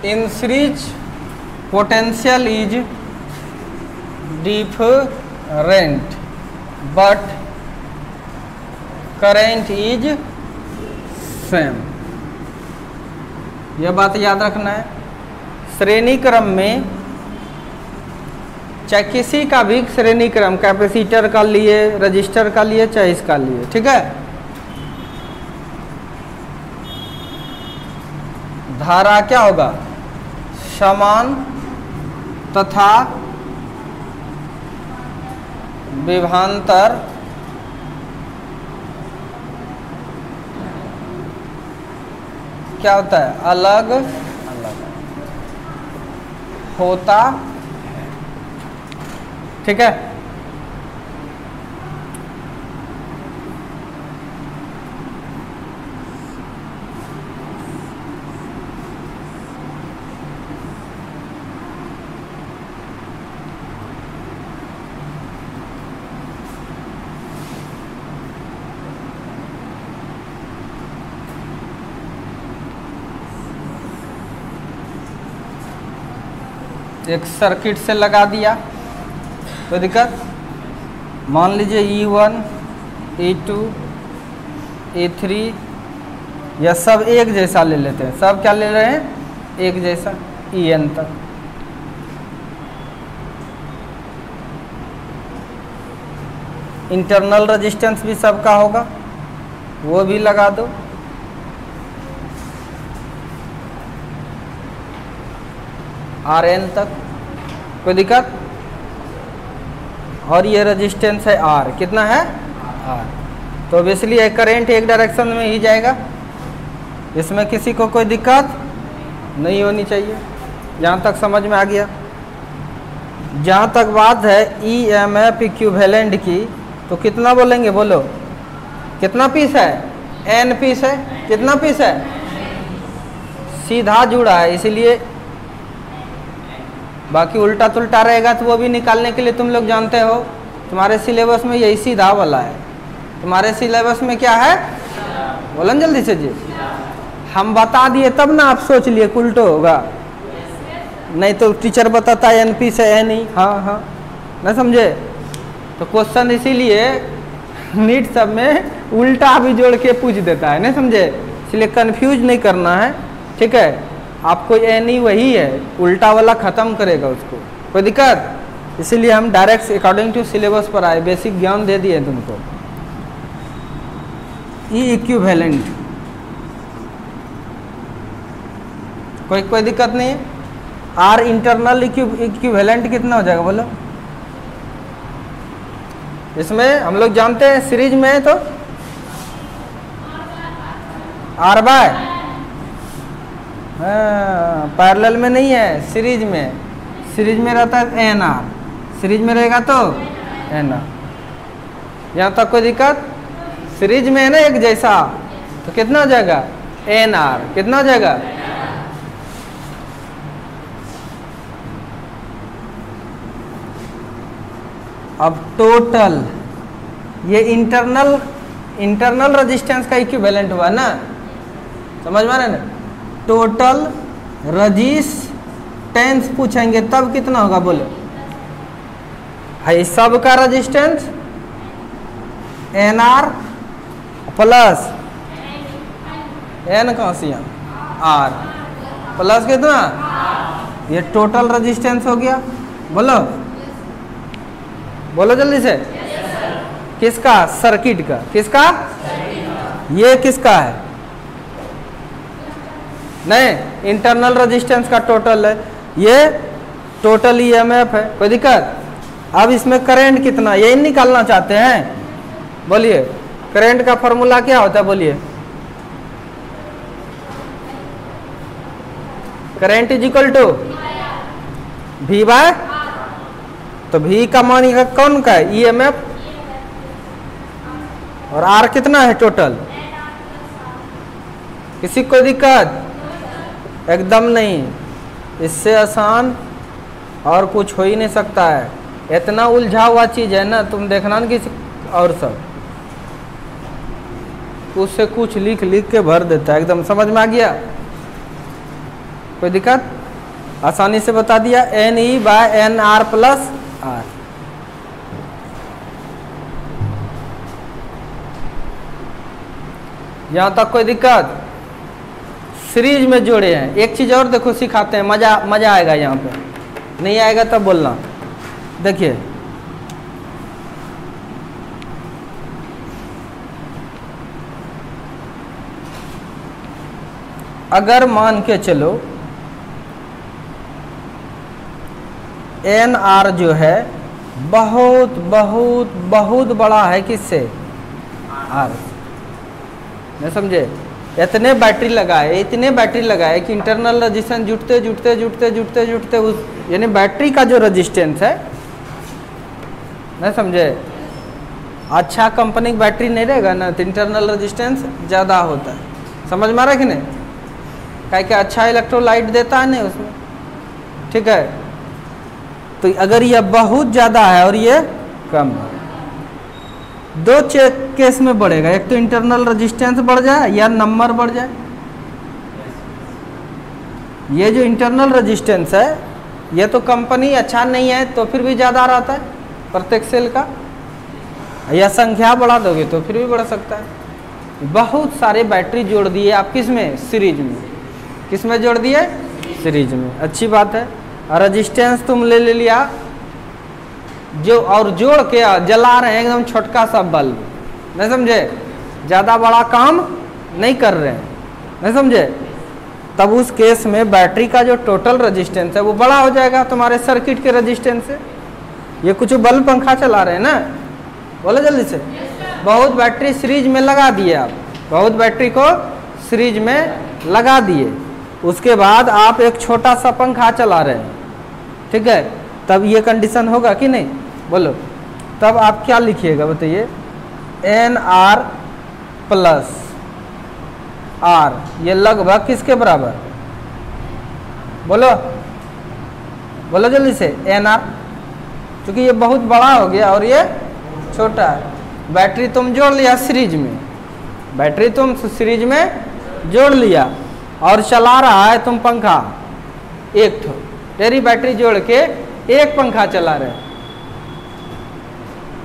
In series potential is different but current is same। यह बात याद रखना है। श्रेणी क्रम में चाहे किसी का भी श्रेणी क्रम, कैपेसिटर का लिए, रजिस्टर का लिए, चाहे इसका लिए, ठीक है, धारा क्या होगा? समान तथा विभवांतर क्या होता है? अलग अलग होता है। ठीक है, एक सर्किट से लगा दिया, कोई दिक्कत? मान लीजिए E1, E2, E3, यह सब एक जैसा ले लेते हैं। सब क्या ले रहे हैं? एक जैसा, En तक। इंटरनल रेजिस्टेंस भी सबका होगा, वो भी लगा दो। Rn तक, कोई दिक्कत? और ये रेजिस्टेंस है R, कितना है R। तो ऑब्वियसली एक करंट एक डायरेक्शन में ही जाएगा, इसमें किसी को कोई दिक्कत नहीं होनी चाहिए। जहाँ तक समझ में आ गया। जहाँ तक बात है EMF इक्विवेलेंट की, तो कितना बोलेंगे, बोलो कितना पीस है, N पीस है, कितना पीस है, सीधा जुड़ा है, इसीलिए बाकी उल्टा तुल्टा रहेगा तो वो भी निकालने के लिए तुम लोग जानते हो, तुम्हारे सिलेबस में यही सीधा वाला है। तुम्हारे सिलेबस में क्या है, बोलो जल्दी से जी। हम बता दिए तब ना आप सोच लिए उल्टो होगा, नहीं तो टीचर बताता है NP से N ही, हाँ हाँ ना समझे। तो क्वेश्चन इसीलिए नीट सब में उल्टा भी जोड़ के पूछ देता है, नहीं समझे, इसलिए कंफ्यूज नहीं करना है, ठीक है। आपको N ही वही है, उल्टा वाला ख़त्म करेगा उसको, कोई दिक्कत। इसीलिए हम डायरेक्ट अकॉर्डिंग टू सिलेबस पर आए, बेसिक ज्ञान दे दिए तुमको। ई इक्विवेलेंट, कोई दिक्कत नहीं है। आर इंटरनल इक्विवेलेंट कितना हो जाएगा बोलो। इसमें हम लोग जानते हैं सीरीज में है तो R बाय, पैरेलल में नहीं है, सीरीज में। सीरीज में रहता है NR, सीरीज में रहेगा तो NR। यहाँ तक कोई दिक्कत, सीरीज में है ना एक जैसा, तो कितना हो जाएगा NR, कितना हो जाएगा। अब टोटल, ये इंटरनल रेजिस्टेंस का इक्विवेलेंट हुआ ना, समझ में आ रहा है ना। टोटल रेजिस्टेंस पूछेंगे तब कितना होगा बोलो, है सब का रेजिस्टेंस NR प्लस N कहाँ से R प्लस कितना, ये टोटल रेजिस्टेंस हो गया। बोलो बोलो जल्दी से। किसका, सर्किट का, किसका, ये किसका है, नहीं इंटरनल रेजिस्टेंस का टोटल है, ये टोटल EMF है, कोई दिक्कत। अब इसमें करंट कितना, यही निकालना चाहते हैं, बोलिए करंट का फॉर्मूला क्या होता है, बोलिए। Current is equal to V by, तो V का मान कौन का है, EMF, और R कितना है टोटल। किसी को दिक्कत, एकदम नहीं, इससे आसान और कुछ हो ही नहीं सकता है। इतना उलझा हुआ चीज है ना, तुम देखना ना किसी और सब उससे कुछ लिख के भर देता है, एकदम समझ में आ गया, कोई दिक्कत। आसानी से बता दिया, NE by NR plus R। यहां तक कोई दिक्कत। सीरीज में जोड़े हैं, एक चीज और देखो सिखाते हैं, मजा आएगा। यहाँ पे नहीं आएगा तब बोलना। देखिए अगर मान के चलो NR जो है बहुत बहुत बहुत बड़ा है, किससे, R, नहीं समझे। इतने बैटरी लगाए, इतने बैटरी लगाए कि इंटरनल रेजिस्टेंस जुटते उस, यानी बैटरी का जो रेजिस्टेंस है, नहीं समझे। अच्छा कंपनी की बैटरी नहीं रहेगा ना, तो इंटरनल रेजिस्टेंस ज़्यादा होता है, समझ में आ रहा है कि नहीं। क्या क्या अच्छा इलेक्ट्रोलाइट देता है नहीं उसमें, ठीक है। तो अगर ये बहुत ज़्यादा है और ये कम है, दो केस में बढ़ेगा, एक तो इंटरनल रेजिस्टेंस बढ़ जाए या नंबर बढ़ जाए। ये जो इंटरनल रेजिस्टेंस है, ये तो कंपनी अच्छा नहीं है तो फिर भी ज़्यादा रहता है प्रत्येक सेल का, या संख्या बढ़ा दोगे तो फिर भी बढ़ सकता है। बहुत सारे बैटरी जोड़ दिए आप, किस में, सीरीज में। किस में जोड़ दिए, सीरीज में, अच्छी बात है। रेजिस्टेंस तुम ले लिया जो, और जोड़ के जला रहे हैं एकदम छोटका सा बल्ब, नहीं समझे, ज़्यादा बड़ा काम नहीं कर रहे हैं, नहीं समझे। तब उस केस में बैटरी का जो टोटल रेजिस्टेंस है वो बड़ा हो जाएगा तुम्हारे सर्किट के रेजिस्टेंस से। ये कुछ बल्ब पंखा चला रहे हैं ना, बोलो जल्दी से। बहुत बैटरी सीरीज में लगा दिए आप, बहुत बैटरी को सीरीज में लगा दिए, उसके बाद आप एक छोटा सा पंखा चला रहे हैं, ठीक है, तब ये कंडीशन होगा कि नहीं, बोलो। तब आप क्या लिखिएगा बताइए, NR प्लस R, ये लगभग किसके बराबर, बोलो बोलो जल्दी से, NR, क्योंकि ये बहुत बड़ा हो गया और ये छोटा है। बैटरी तुम जोड़ लिया सीरीज में, बैटरी तुम सीरीज में जोड़ लिया और चला रहा है तुम पंखा एक ठो, तेरी बैटरी जोड़ के एक पंखा चला रहे,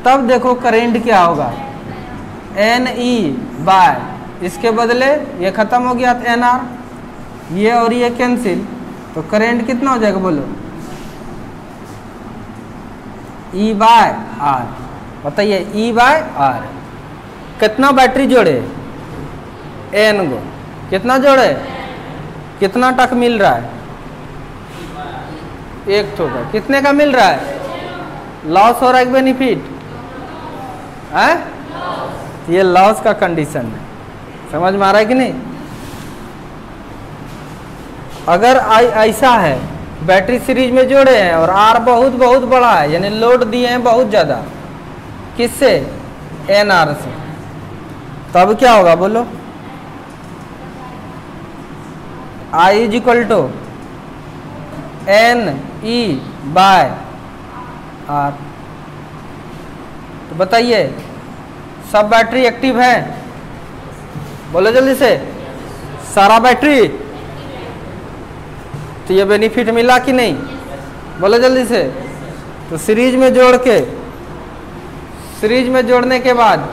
तब देखो करंट क्या होगा, NE बाय, इसके बदले ये खत्म हो गया तो NR, ये और ये कैंसिल, तो करंट कितना हो जाएगा बोलो, E बाय R, बताइए E बाय R। कितना बैटरी जोड़े, N गो, कितना जोड़े, कितना टक मिल रहा है, एक ठो का, कितने का मिल रहा है, लॉस हो रहा है बेनिफिट है, ये लॉस का कंडीशन है, समझ में आ रहा है कि नहीं। अगर ऐसा है बैटरी सीरीज में जोड़े हैं और R बहुत बहुत बड़ा है, यानी लोड दिए हैं बहुत ज़्यादा, किससे, NR से, तब क्या होगा बोलो, I is equal to NE by R। तो बताइए सब बैटरी एक्टिव है, बोलो जल्दी से, सारा बैटरी, तो ये बेनिफिट मिला कि नहीं, बोलो जल्दी से। तो सीरीज में जोड़ के, सीरीज में जोड़ने के बाद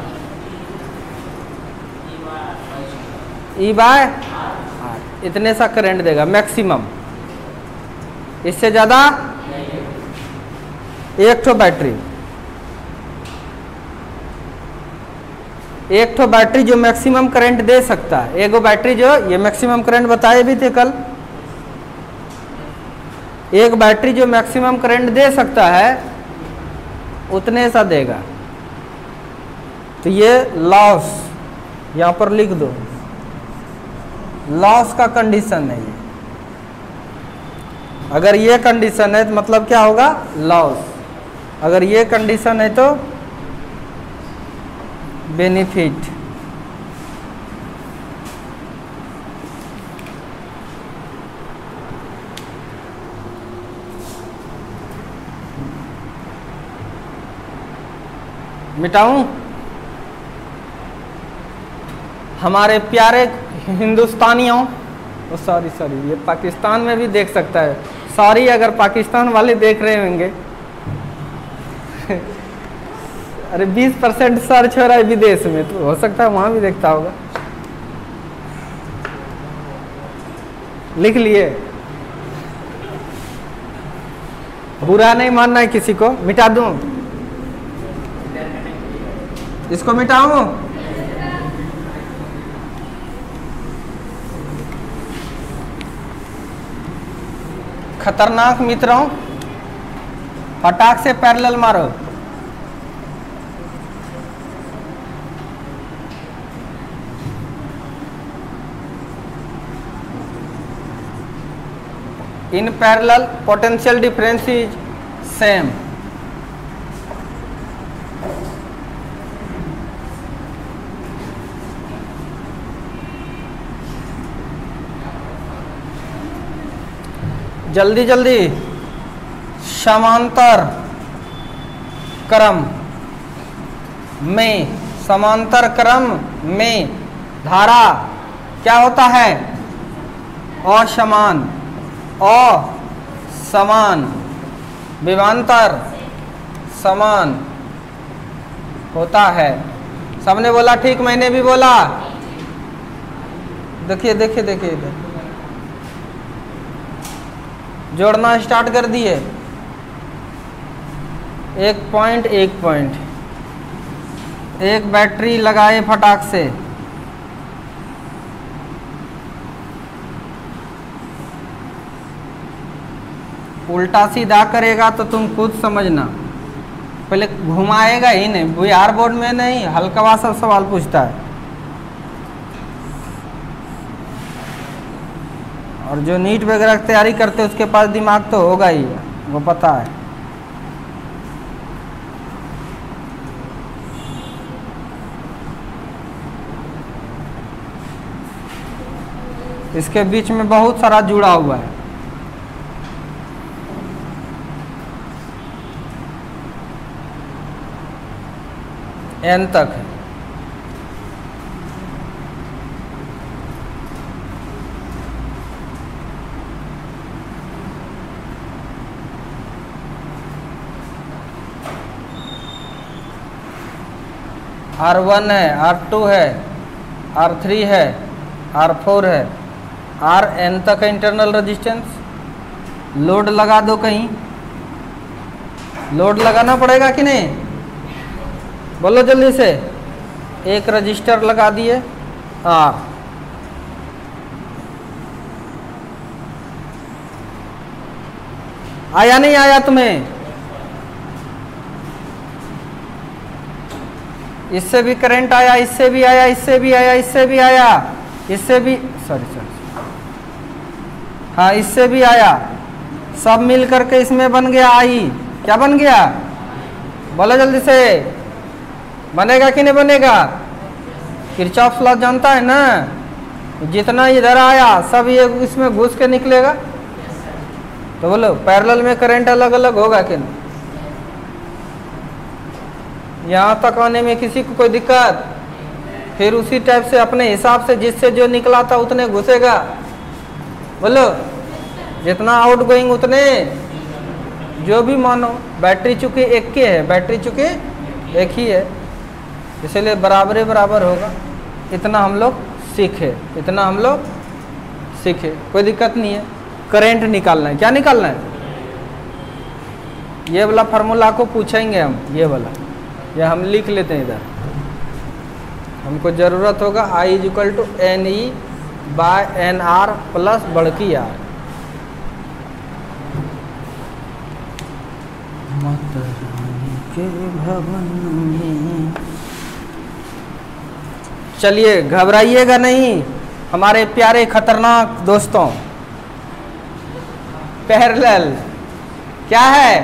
E बाय R इतने सा करंट देगा मैक्सिमम, इससे ज़्यादा एक ठो बैटरी, एक ठो बैटरी जो मैक्सिमम करंट दे सकता है, एगो बैटरी जो ये मैक्सिमम करंट बताए भी थे कल, एक बैटरी जो मैक्सिमम करंट दे सकता है उतने सा देगा, तो ये लॉस यहाँ पर लिख दो, लॉस का कंडीशन है ये। अगर ये कंडीशन है तो मतलब क्या होगा, लॉस, अगर ये कंडीशन है तो बेनिफिट। मिटाऊं, हमारे प्यारे हिंदुस्तानियों, सॉरी ये पाकिस्तान में भी देख सकता है, सॉरी अगर पाकिस्तान वाले देख रहे होंगे अरे 20% सर्च हो रहा है विदेश में, तो हो सकता है वहां भी देखता होगा, लिख लिए, बुरा नहीं मानना है किसी को, मिटा दूं, इसको मिटाऊं, खतरनाक मित्रों, फटाक से पैरेलल मारो, in parallel potential difference is same, जल्दी जल्दी, समांतर क्रम में, समांतर क्रम में धारा क्या होता है, असमान, असमान, विभवांतर समान होता है। सबने बोला ठीक, मैंने भी बोला, देखिए देखिए देखिए इधर जोड़ना स्टार्ट कर दिए, एक पॉइंट एक बैटरी लगाए फटाक से, उल्टा सीधा करेगा तो तुम खुद समझना, पहले घुमाएगा ही नहीं, बिहार बोर्ड में नहीं हल्का सा सवाल पूछता है। और जो नीट वगैरह की तैयारी करते हैं उसके पास दिमाग तो होगा ही, वो पता है। इसके बीच में बहुत सारा जुड़ा हुआ है। एन तक है। R1 है, R2 है, R3 है, R4 है, Rn तक है इंटरनल रेजिस्टेंस। लोड लगा दो, कहीं लोड लगाना पड़ेगा कि नहीं, बोलो जल्दी से। एक रजिस्टर लगा दिए R, आया नहीं आया तुम्हें? इससे भी करंट आया, इससे भी आया, इससे भी आया, इससे भी आया, इससे भी, सॉरी, हाँ इससे भी आया, सब मिल करके इसमें बन गया आई। क्या बन गया, बोलो जल्दी से। बनेगा कि नहीं बनेगा? किरचॉफ लॉ जानता है ना, जितना इधर आया सब ये इसमें घुस के निकलेगा। तो बोलो पैरेलल में करंट अलग अलग होगा कि नहीं? यहाँ तक आने में किसी को कोई दिक्कत? फिर उसी टाइप से अपने हिसाब से जिससे जो निकला था उतने घुसेगा। बोलो जितना आउट गोइंग उतने, जो भी मानो। बैटरी चूंकि एक के है, बैटरी चूंकि एक ही है, इसलिए बराबर बराबर होगा। इतना हम लोग सीखे, इतना हम लोग सीखे, कोई दिक्कत नहीं है। करंट निकालना है, क्या निकालना है? ये वाला फार्मूला को पूछेंगे हम, ये वाला, या हम लिख लेते हैं इधर, हमको ज़रूरत होगा I = NE/NR प्लस बढ़की R। के भवन में चलिए, घबराइएगा नहीं हमारे प्यारे खतरनाक दोस्तों। पैरेलल क्या है?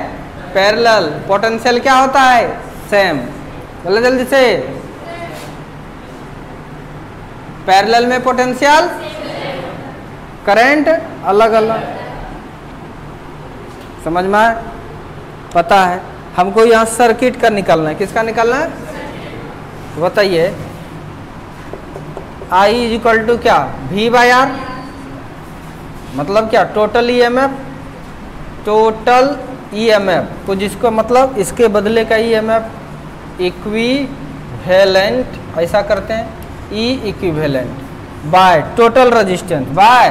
पैरेलल पोटेंशियल क्या होता है? सेम। बोलो जल्दी से। पैरेलल में पोटेंशियल, करंट अलग अलग। समझ में आए? पता है हमको यहाँ सर्किट का निकालना है। किसका निकालना है तो बताइए। I = क्या? V/R मतलब क्या? टोटल EMF, टोटल EMF को जिसको मतलब इसके बदले का EMF इक्विवेलेंट, ऐसा करते हैं, E equivalent by total resistance bye,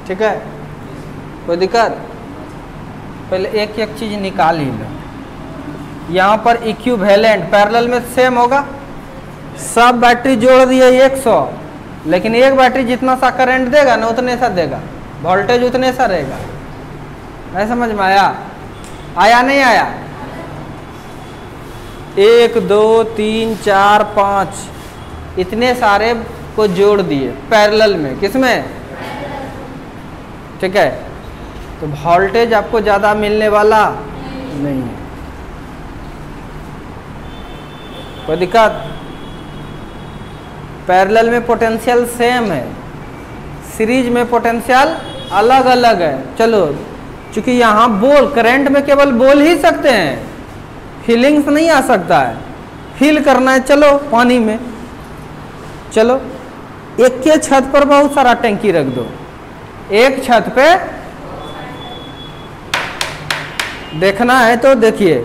ठीक है? कोई दिक्कत? पहले एक एक चीज निकाल ही लो। यहाँ पर इक्विवेलेंट पैरेलल में सेम होगा। सब बैटरी जोड़ दिए 100, लेकिन एक बैटरी जितना सा करंट देगा ना उतने सा देगा, वोल्टेज उतने सा रहेगा। नहीं समझ में आया? आया नहीं आया? 1 2 3 4 5 इतने सारे को जोड़ दिए पैरेलल में। किसमें? ठीक है, तो वोल्टेज आपको ज़्यादा मिलने वाला नहीं है। कोई दिक्कत? पैरेलल में पोटेंशियल सेम है, सीरीज में पोटेंशियल अलग अलग है। चलो, चूंकि यहाँ बोल करंट में केवल बोल ही सकते हैं, फीलिंग्स नहीं आ सकता है। फील करना है, चलो पानी में, चलो एक के छत पर बहुत सारा टंकी रख दो, एक छत पे देखना है तो देखिए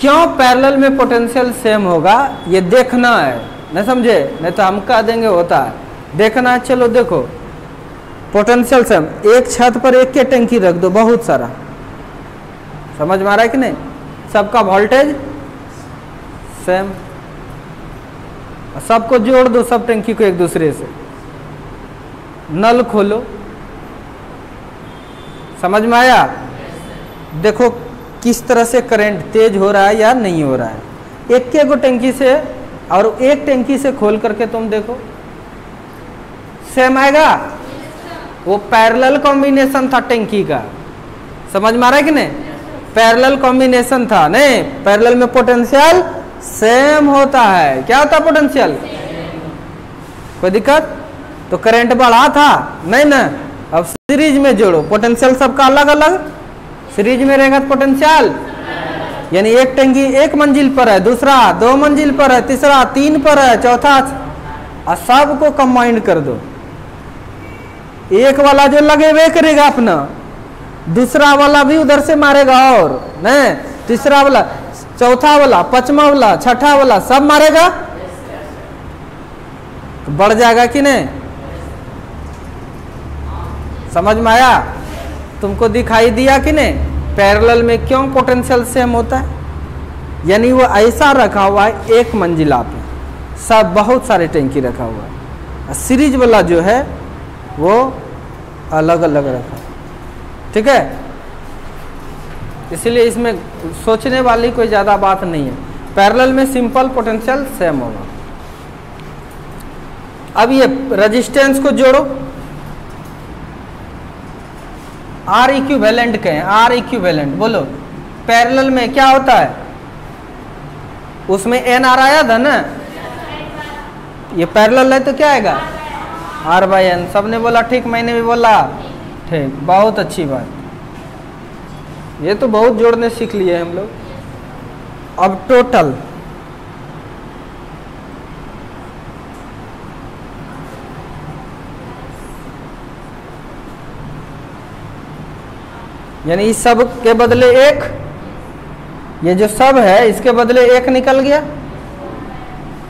क्यों पैरेलल में पोटेंशियल सेम होगा, ये देखना है। नहीं समझे? नहीं तो हम कह देंगे होता है, देखना है। चलो देखो, पोटेंशियल सेम, एक छत पर एक के टंकी रख दो, बहुत सारा। समझ में आ रहा है कि नहीं? सबका वोल्टेज सेम, सबको जोड़ दो, सब टंकी को एक दूसरे से। नल खोलो, समझ में आया? देखो किस तरह से करंट तेज हो रहा है या नहीं हो रहा है। एक के गो टंकी से और एक टंकी से खोल करके तुम देखो, सेम आएगा। वो पैरेलल कॉम्बिनेशन था टंकी का, समझ में आ रहा है कि नहीं? पैरेलल कॉम्बिनेशन था, नहीं पैरेलल में पोटेंशियल सेम होता है। क्या होता है पोटेंशियल? कोई दिक्कत? तो करंट बढ़ा था नहीं ना। अब सीरीज में जोड़ो, पोटेंशियल सबका अलग अलग, सीरीज में रहेगा पोटेंशियल, यानी एक टंकी एक मंजिल पर है, दूसरा 2 मंजिल पर है, तीसरा 3 पर है, चौथा, और सबको कंबाइन कर दो। एक वाला जो लगे हुए करेगा अपना, दूसरा वाला भी उधर से मारेगा, और नहीं तीसरा वाला, चौथा वाला, पांचवा वाला, छठा वाला सब मारेगा, तो बढ़ जाएगा कि नहीं? समझ में आया? तुमको दिखाई दिया कि नहीं? पैरेलल में क्यों पोटेंशियल सेम होता है? यानी वो ऐसा रखा हुआ है एक मंजिला पे, सब बहुत सारे टैंकी रखा हुआ है। सीरीज वाला जो है वो अलग अलग रखा है, ठीक है? इसलिए इसमें सोचने वाली कोई ज़्यादा बात नहीं है। पैरेलल में सिंपल पोटेंशियल सेम होगा। अब ये रेजिस्टेंस को जोड़ो, आर इक्विवेलेंट कहें, आर इक्विवेलेंट बोलो। पैरेलल में क्या होता है? उसमें एन आर आया था ना, ये पैरेलल है तो क्या आएगा? R by n. सबने बोला ठीक, मैंने भी बोला ठीक, बहुत अच्छी बात। ये तो बहुत जोड़ने सीख लिए हम लोग। अब टोटल यानी इस सब के बदले एक, ये जो सब है इसके बदले एक निकल गया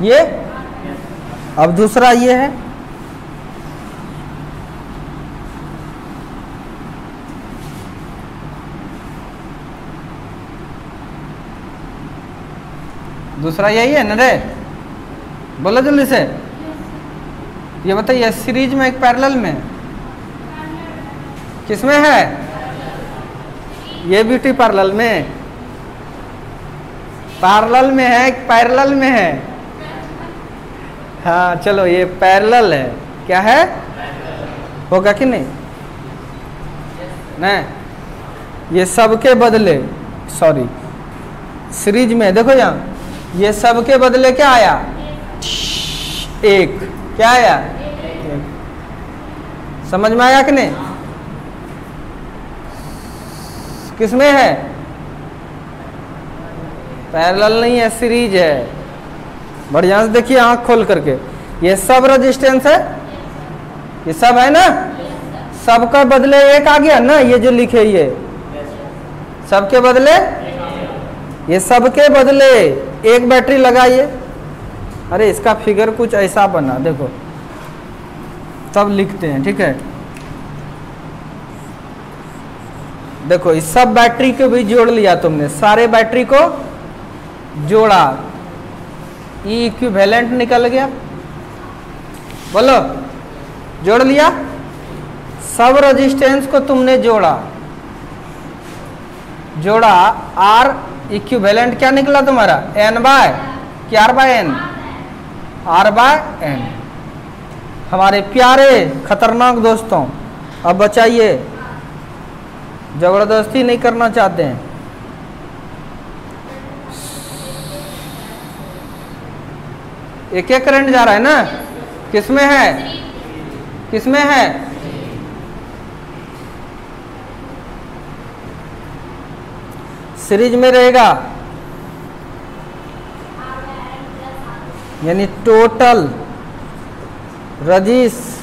ये। अब दूसरा ये है, दूसरा यही है ना रे, बोलो जल्दी से। ये बताइए सीरीज में एक पैरेलल में, किसमें है? ये ब्यूटी पैरेलल में, पैरेलल में है, पैरेलल में है। हाँ चलो ये पैरेलल है, क्या है? होगा कि नहीं? नहीं, ये सबके बदले, सॉरी सीरीज में देखो यहाँ, ये सबके बदले क्या आया? एक। क्या आया? समझ में आया कि नहीं? किसमें है? पैरेलल नहीं है, सीरीज है। बढ़िया से देखिए आंख खोल करके, ये सब रेजिस्टेंस है, ये सब है ना, सबका बदले एक आ गया ना। ये जो लिखे ये सबके बदले, ये सबके बदले एक बैटरी लगाइए। अरे इसका फिगर कुछ ऐसा बना, देखो तब लिखते हैं, ठीक है? देखो इस सब बैटरी को भी जोड़ लिया तुमने, सारे बैटरी को जोड़ा, ई इक्विवेलेंट निकल गया। बोलो, जोड़ लिया। सब रेजिस्टेंस को तुमने जोड़ा, आर इक्विवेलेंट क्या निकला तुम्हारा? एन बाय, क्या R by n? R by n. हमारे प्यारे खतरनाक दोस्तों, अब बचाइए, जबरदस्ती नहीं करना चाहते हैं। एक एक करंट जा रहा है ना, किसमें है? किसमें है? सीरीज में रहेगा, यानी टोटल रेजिस्टेंस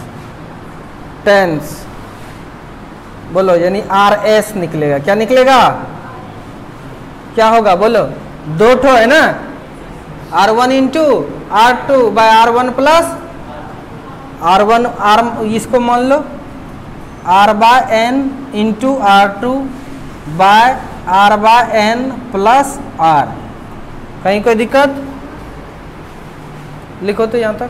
बोलो, यानी आर एस निकलेगा। क्या निकलेगा? क्या होगा बोलो? दो ठो है ना, R1 into R2 bye R1 plus R1, R इसको मान लो R by n into R2 by R by n plus R। कहीं कोई दिक्कत? लिखो तो यहां तक।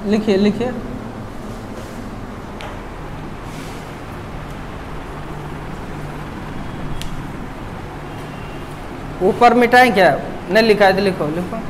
लिखिए लिखिए। ऊपर मिटाएं क्या? नहीं लिखा है तो लिखो लिखो।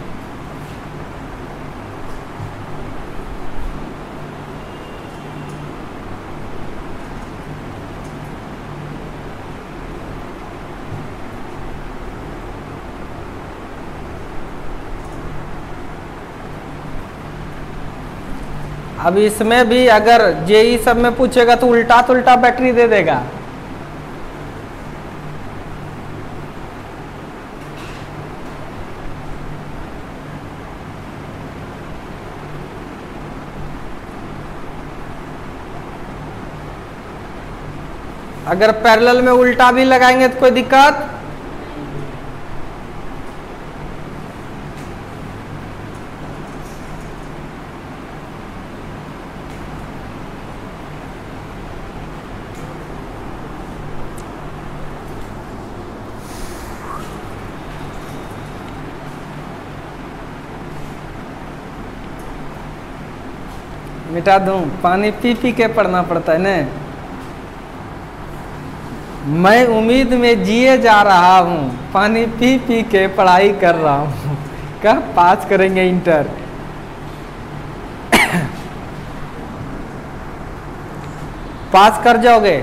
अब इसमें भी अगर जेई सब में पूछेगा तो उल्टा बैटरी दे देगा। अगर पैरेलल में उल्टा भी लगाएंगे तो कोई दिक्कत? मिटा दूं? पानी पी पी के पढ़ना पड़ता है ना। मैं उम्मीद में जिए जा रहा हूँ, पानी पी पी के पढ़ाई कर रहा हूँ। कब पास करेंगे इंटर? पास कर जाओगे,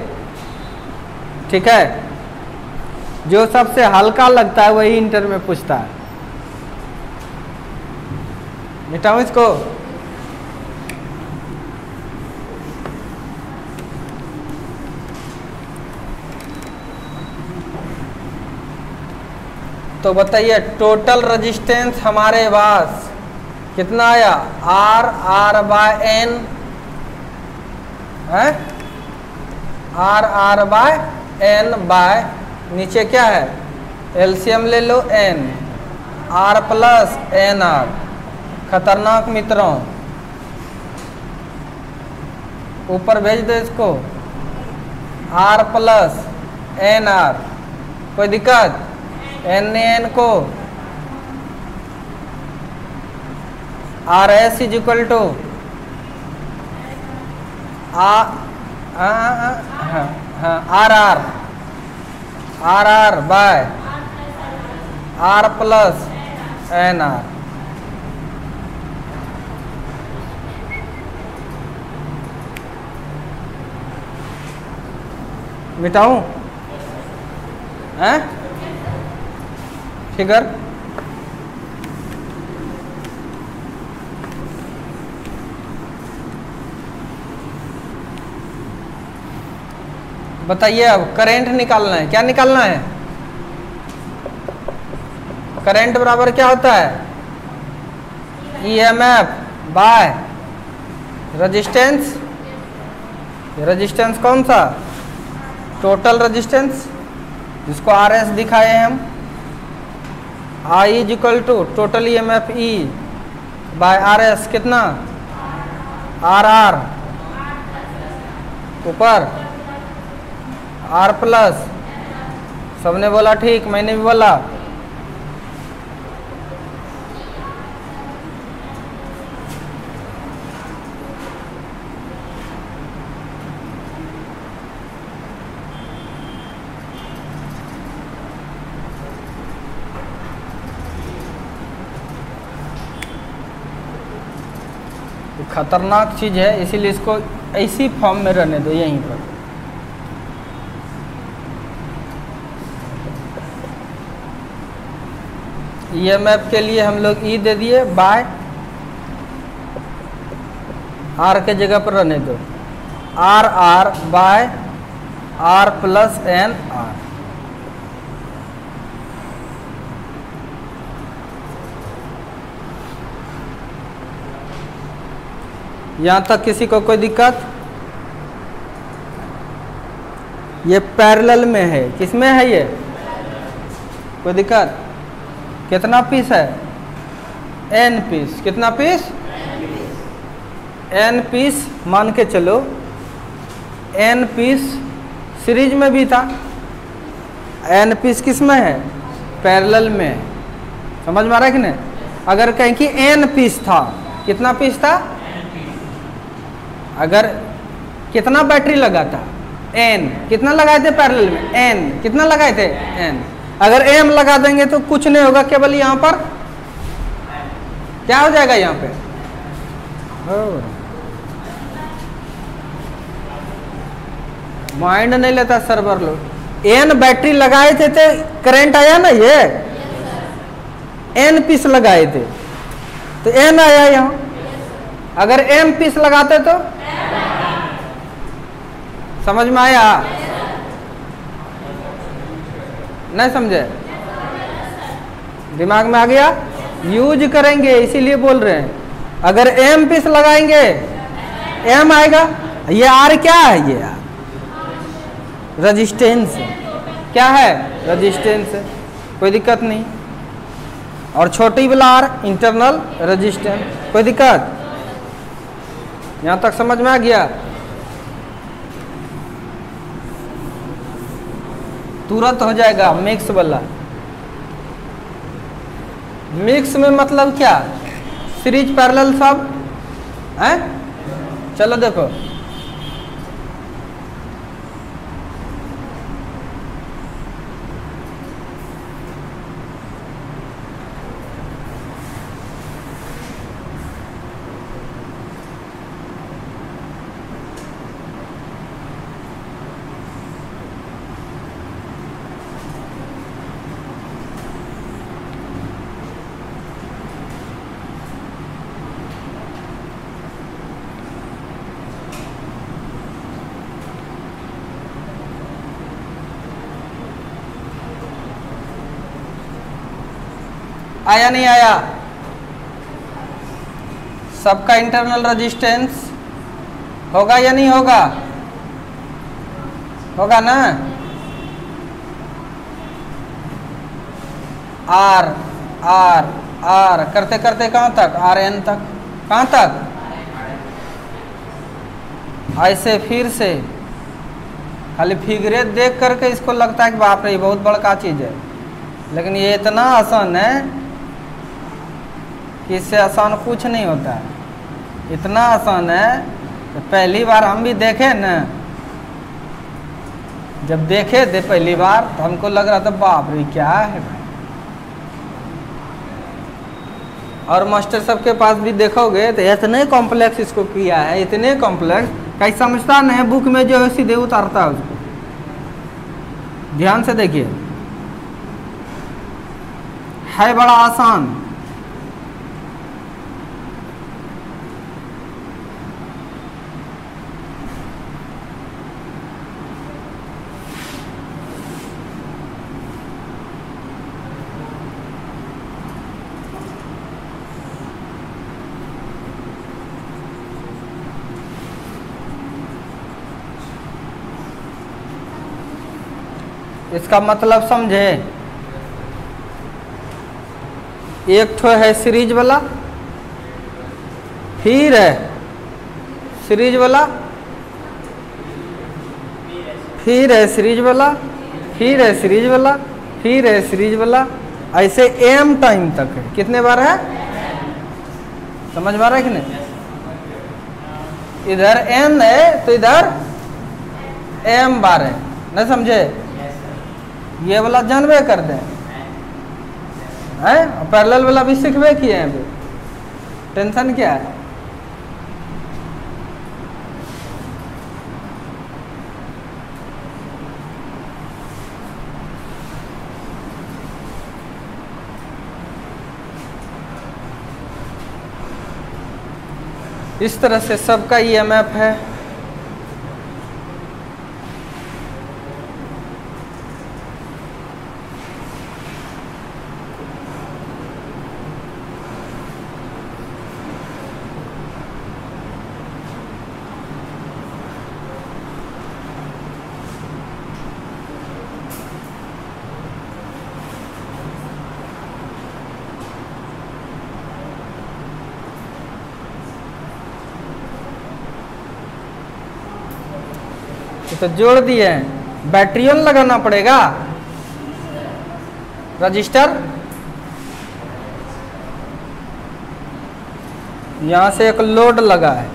ठीक है। जो सबसे हल्का लगता है वही इंटर में पूछता है। मिटाऊं इसको? तो बताइए टोटल रेजिस्टेंस हमारे पास कितना आया? आर बाय एन है, आर बाय एन बाय नीचे क्या है? एलसीएम ले लो N, R plus N R. खतरनाक मित्रों, ऊपर भेज दो इसको, आर प्लस एन आर। कोई दिक्कत? एन को R S is equal to R R by R plus N R. मिटाऊं? हैं? फिगर बताइए। अब करंट निकालना है। क्या निकालना है? करंट बराबर क्या होता है? EMF by resistance. रेजिस्टेंस कौन सा? टोटल रेजिस्टेंस, जिसको आरएस दिखाए हैं हम। I is equal to total EMF E by R S. कितना? आर आर ऊपर आर प्लस। सबने बोला ठीक, मैंने भी बोला। खतरनाक चीज है, इसीलिए इसको ऐसी फॉर्म में रहने दो यहीं पर। ईएमएफ के लिए हम लोग ई दे दिए बाय आर के जगह पर रहने दो, R R by R plus N R. यहां तक किसी को कोई दिक्कत? ये पैरेलल में है। किसमें है ये? कोई दिक्कत? कितना पीस है? N piece. कितना पीस? एन पीस मान के चलो। एन पीस सीरीज में भी था। एन पीस किस में है? पैरेलल में। समझ में आ रहा है कि नहीं? अगर कहें कि एन पीस था, कितना पीस था? अगर कितना बैटरी लगा था, n कितना लगाए थे पैरेलल में, n कितना लगाए थे, n। अगर m लगा देंगे तो कुछ नहीं होगा, केवल यहाँ पर क्या हो जाएगा, यहाँ पे माइंड नहीं लेता सर्वर लोग। n बैटरी लगाए थे तो करंट आया ना, ये n पीस लगाए थे तो n आया यहाँ। अगर m पीस लगाते तो समझ में आया, नहीं समझे, दिमाग में आ गया, यूज करेंगे इसीलिए बोल रहे हैं। अगर m पीस लगाएंगे m आएगा। ये r क्या है, ये रेजिस्टेंस क्या है, रेजिस्टेंस है, कोई दिक्कत नहीं। और छोटी वाला r इंटरनल रेजिस्टेंस, कोई दिक्कत, यहां तक समझ में आ गया। तुरंत हो जाएगा मिक्स वाला। मिक्स में मतलब क्या, सीरीज पैरेलल सब है। चलो देखो, आया नहीं आया, सबका इंटरनल रेजिस्टेंस होगा या नहीं होगा, होगा ना। आर आर आर करते करते कहां तक, आर एन तक, कहां तक, ऐसे फिर से खाली फिगरे देख करके इसको लगता है कि बाप रे बहुत बड़का चीज है, लेकिन ये इतना आसान है कि इससे आसान कुछ नहीं होता है। इतना आसान है तो पहली बार हम भी देखे ना, जब देखे थे पहली बार तो हमको लग रहा था बाप रे क्या है भाई। और मास्टर सब के पास भी देखोगे तो इतने कॉम्प्लेक्स इसको किया है, इतने कॉम्प्लेक्स कहीं समझता नहीं है, बुक में जो है सीधे उतारता है उसको। ध्यान से देखिए, है बड़ा आसान। इसका मतलब समझे, एक ठो है सीरीज वाला, फिर है सीरीज वाला, फिर है सीरीज वाला, फिर है सीरीज वाला, फिर है सीरीज वाला, ऐसे m टाइम तक है। कितने बार है, समझ में आ रहा है कि नहीं। इधर n है तो इधर m बार है, नहीं समझे। ये वाला जानवे कर दें है, पैरेलल वाला भी सीखवे किए हैं अभी, टेंशन क्या है। इस तरह से सबका ईएमएफ है। तो जोड़ दिए, बैटरियों लगाना पड़ेगा, रजिस्टर यहां से एक लोड लगा है,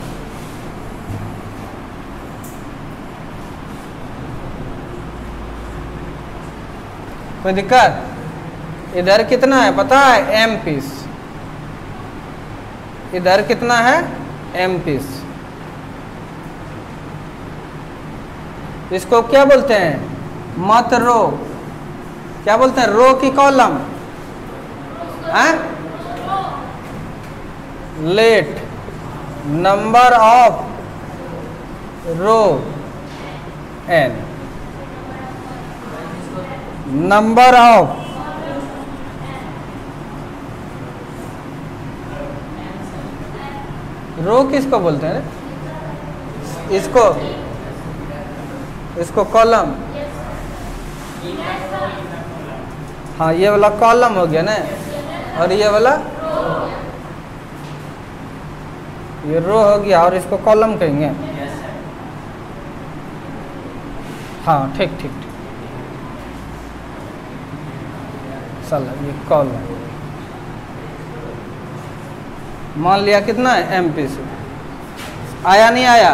कोई दिक्कत? इधर कितना है पता है? m piece. इधर कितना है? m piece. इसको क्या बोलते हैं? मत रो। क्या बोलते हैं? रो की column? Let number of row n, number of row किसको बोलते हैं? इसको कॉलम। हाँ, ये वाला कॉलम हो गया ना, और ये वाला ये रो हो गया, और इसको कॉलम कहेंगे। हाँ, ठीक ठीक ठीक। चलो, ये कॉलम मान लिया कितना है? m piece. आया नहीं आया?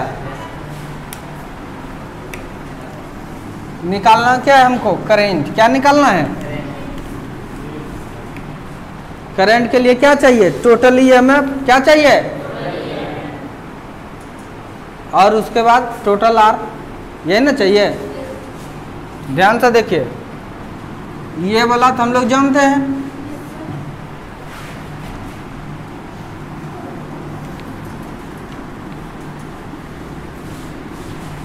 निकालना क्या है हमको? करंट। क्या निकालना है? करंट के लिए क्या चाहिए? Total EMF. क्या चाहिए? और उसके बाद टोटल आर, यही ना चाहिए। ध्यान से देखिए, ये वाला तो हम लोग जानते हैं।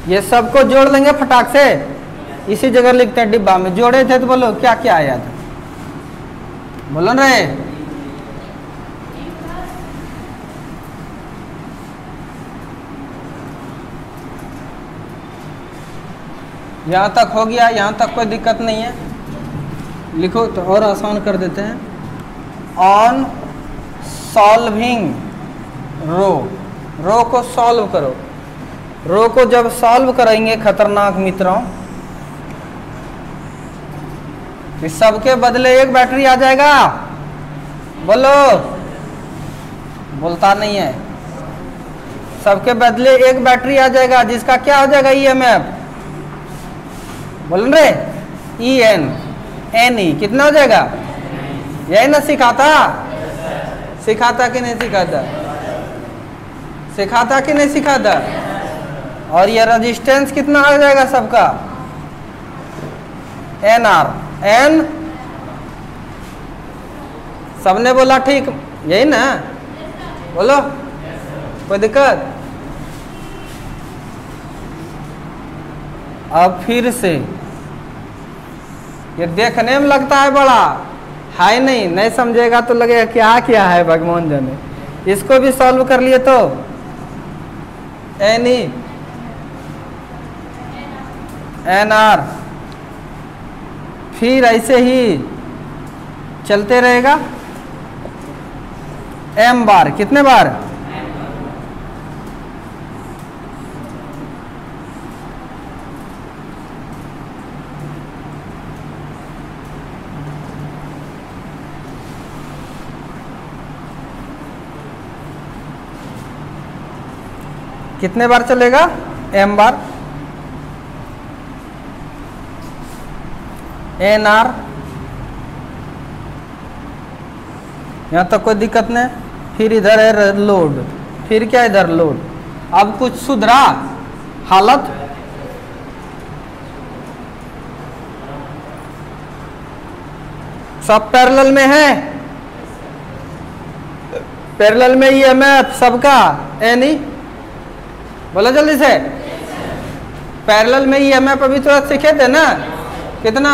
ये सबको जोड़ देंगे फटाक से। इसी जगह लिखते हैं डिब्बा में। जोड़े थे तो बोलो क्या क्या आया था? बोलो ना रे। यहाँ तक हो गया? यहाँ तक कोई दिक्कत नहीं है? लिखो तो और आसान कर देते हैं। ऑन सॉल्विंग रो, रो को सॉल्व करो। रो को जब सॉल्व करेंगे खतरनाक मित्रों, तो सबके बदले एक बैटरी आ जाएगा। बोलो, बोलता नहीं है। सबके बदले एक बैटरी आ जाएगा, जिसका क्या हो जाएगा? ईएमएफ। बोल रहे EN NE कितना हो जाएगा? यही ना सिखाता? सिखाता कि नहीं सिखाता? सिखाता कि नहीं सिखाता? और ये रेजिस्टेंस कितना आ जाएगा सबका? NR N। सबने बोला ठीक? यही ना? बोलो, कोई दिक्कत? अब फिर से, ये देखने में लगता है बड़ा, है नहीं समझेगा तो लगेगा क्या क्या है भगवान जाने। इसको भी सॉल्व कर लिए तो NE NR, फिर ऐसे ही चलते रहेगा। M बार कितने बार? कितने बार चलेगा? M बार। NR, यहाँ तक कोई दिक्कत नहीं। फिर इधर है लोड, फिर क्या इधर लोड। अब कुछ सुधरा हालत? सब पैरेलल में है। पैरेलल में ईएमएफ सबका NE। बोलो जल्दी से। पैरेलल में ईएमएफ अभी थोड़ा सीखे थे ना? कितना?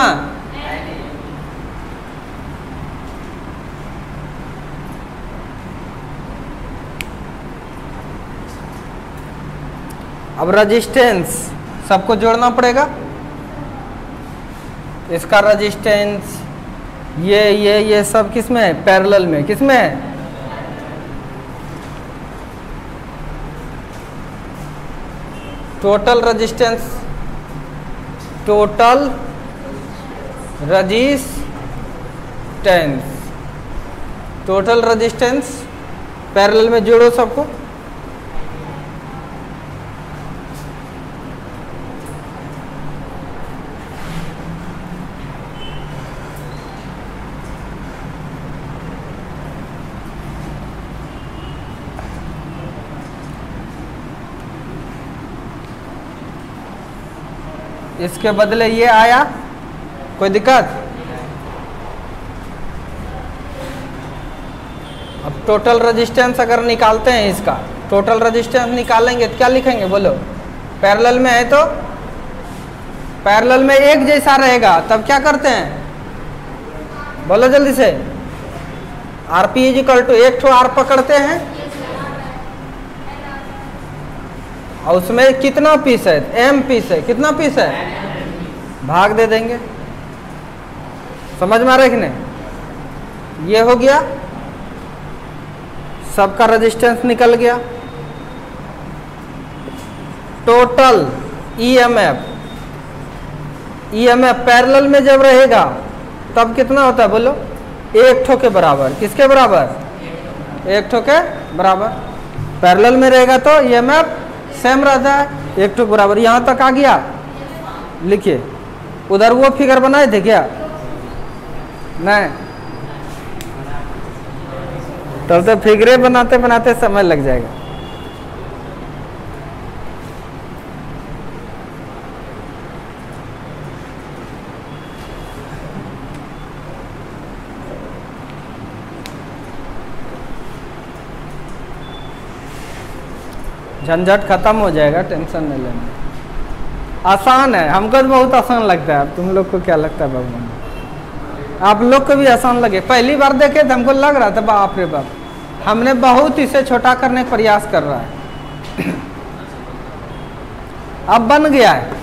अब रेजिस्टेंस सबको जोड़ना पड़ेगा। इसका रेजिस्टेंस ये सब किस में है? पैरेलल में। किस में है? Total resistance, total resistance, total resistance parallel में जोड़ो सबको। इसके बदले ये आया, कोई दिक्कत? अब टोटल रेजिस्टेंस अगर निकालते हैं, इसका टोटल रेजिस्टेंस निकालेंगे तो क्या लिखेंगे बोलो? पैरेलल में है तो पैरेलल में एक जैसा रहेगा, तब क्या करते हैं बोलो जल्दी से? आरपी इज इक्वल टू एक ठो आर पकड़ते हैं और उसमें कितना पीस है? एम पीस है। कितना पीस है? भाग दे देंगे। समझ में आ रहा है कि नहीं? ये हो गया, सबका रेजिस्टेंस निकल गया। टोटल ईएमएफ, ईएमएफ पैरेलल में जब रहेगा तब कितना होता है बोलो? एक ठो के बराबर। किसके बराबर? एक ठो के बराबर। पैरेलल में रहेगा तो ईएमएफ सेम रहता है, एक ठो बराबर। यहां तक आ गया, लिखिए। उधर वो फिगर बनाए थे क्या? नहीं, तब तो फिगरे बनाते बनाते समय लग जाएगा। झंझट खत्म हो जाएगा, टेंशन नहीं लेना। आसान है, हमको तो बहुत आसान लगता है। अब तुम लोग को क्या लगता है भगवान? आप लोग को भी आसान लगे? पहली बार देखे तो हमको लग रहा था बाप रे बाप, हमने बहुत इसे छोटा करने का प्रयास कर रहा है। अब बन गया है।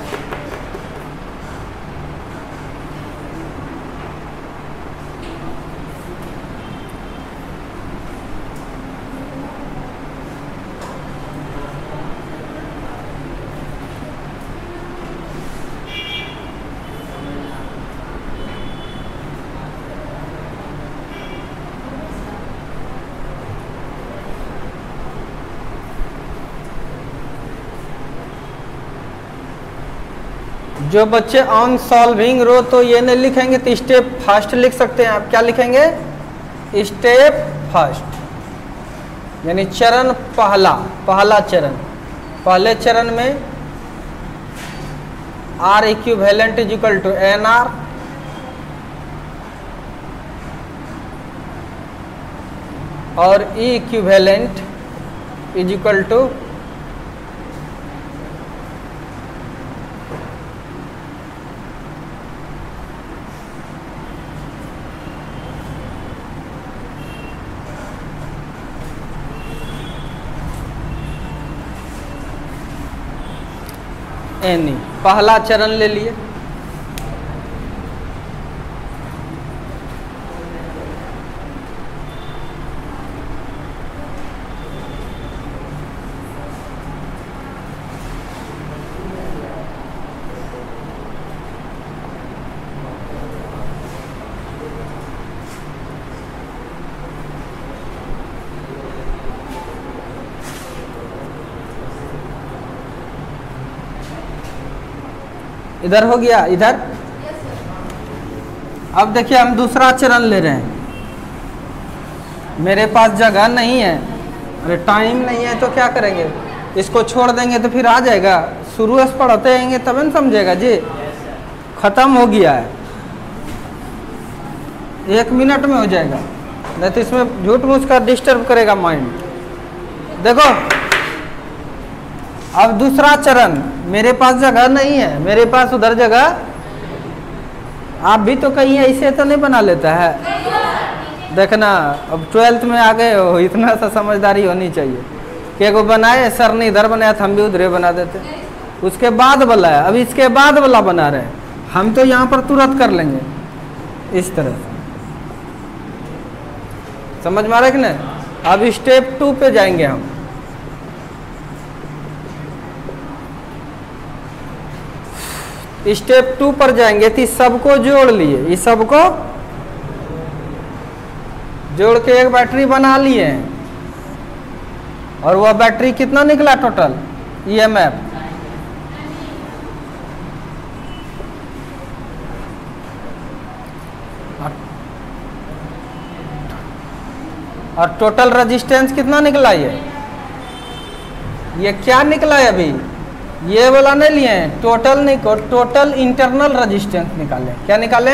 जो बच्चे ऑन सॉल्विंग रो तो ये नहीं लिखेंगे तो स्टेप फर्स्ट लिख सकते हैं। आप क्या लिखेंगे? स्टेप फर्स्ट, यानी चरण पहला, पहला चरण। पहले चरण में R equivalent is equal to N R, और E equivalent is equal to N E. पहला चरण ले लिए। इधर हो गया, इधर। अब देखिए हम दूसरा चरण ले रहे हैं। मेरे पास जगह नहीं है, अरे टाइम नहीं है तो क्या करेंगे? इसको छोड़ देंगे तो फिर आ जाएगा। शुरू से पढ़ते रहेंगे तब न समझेगा जी। खत्म हो गया है, 1 मिनट में हो जाएगा, नहीं तो इसमें झूठ मूठ का डिस्टर्ब करेगा माइंड। देखो अब दूसरा चरण, मेरे पास जगह नहीं है, मेरे पास उधर जगह। आप भी तो कहीं ऐसे तो नहीं बना लेता है। देखना अब 12th में आ गए हो, इतना सा समझदारी होनी चाहिए कि एगो बनाए, सर ने इधर बनाया था हम भी उधर बना देते, उसके बाद वाला है, अब इसके बाद वाला बना रहे हैं हम, तो यहाँ पर तुरंत कर लेंगे इस तरह से। समझ में आ रहा है कि नहीं? अब स्टेप 2 पे जाएंगे हम। स्टेप 2 पर जाएंगे तो सबको जोड़ लिए, ये सबको जोड़ के एक बैटरी बना लिए हैं। और वह बैटरी कितना निकला टोटल ईएमएफ? और टोटल रेजिस्टेंस कितना निकला? ये क्या निकला है अभी? ये वाला नहीं लिए हैं, टोटल नहीं को, टोटल इंटरनल रेजिस्टेंस निकाले। क्या निकाले?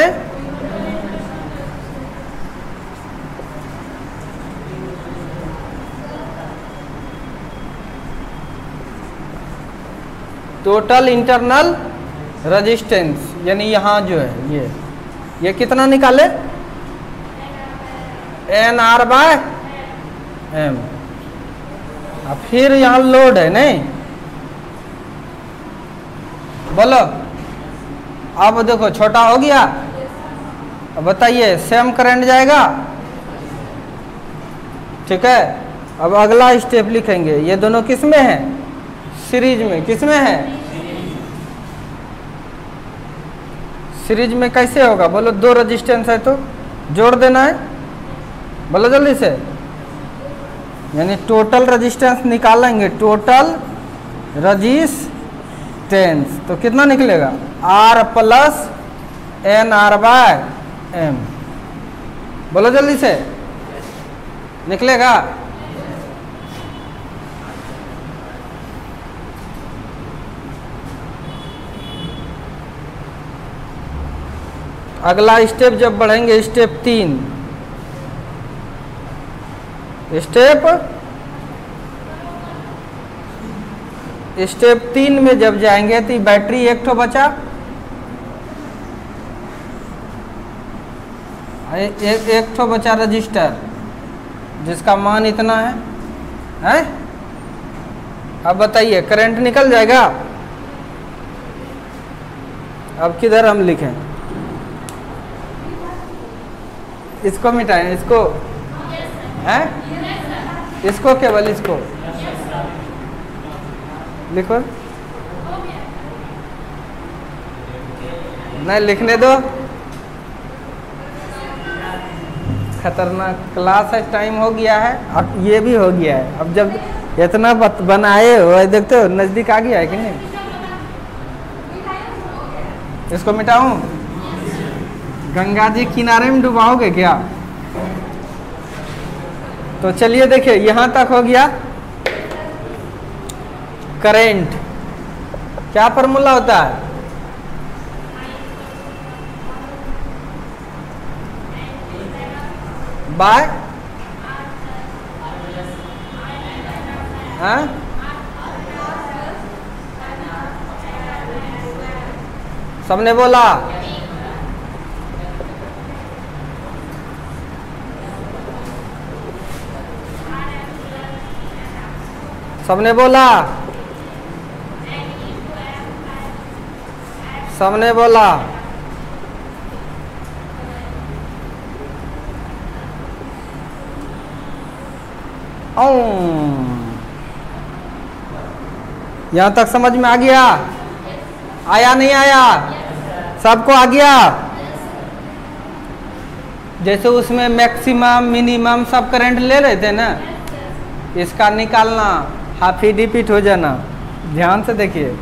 टोटल इंटरनल रेजिस्टेंस, यानी यहाँ जो है ये कितना निकाले? NR/M। अब फिर यहाँ लोड है नहीं, बोलो। अब देखो छोटा हो गया। अब बताइए सेम करंट जाएगा, ठीक है। अब अगला स्टेप लिखेंगे, ये दोनों किस में है? सीरीज में। किस में है? सीरीज में। कैसे होगा बोलो? दो रेजिस्टेंस है तो जोड़ देना है, बोलो जल्दी से। यानी टोटल रेजिस्टेंस निकालेंगे, टोटल रेजिस्टेंस तो कितना निकलेगा? R + NR/M। बोलो जल्दी से, निकलेगा? अगला स्टेप जब बढ़ेंगे, स्टेप 3, स्टेप 3 में जब जाएंगे तो बैटरी एक ठो बचा, एक ठो बचा रजिस्टर जिसका मान इतना है, हैं? अब बताइए करंट निकल जाएगा? अब किधर हम लिखें? इसको मिटाएं, इसको है, इसको केवल इसको लिखो, नहीं लिखने दो, खतरनाक क्लास है, टाइम हो गया है। अब ये भी हो गया है। अब जब इतना बनाए हो, देखते हो नजदीक आ गया है कि नहीं? इसको मिटाऊं? गंगा जी किनारे में डुबाओगे क्या? तो चलिए देखिए, यहां तक हो गया। करंट क्या फॉर्मूला होता है? बाय सबने बोला? सबने बोला? सबने बोला? यहां तक समझ में आ गया? आया नहीं आया? सबको आ गया? जैसे उसमें मैक्सिमम मिनिमम सब करंट ले रहे थे ना, इसका निकालना, हाफ ही रिपीट हो जाना। ध्यान से देखिए,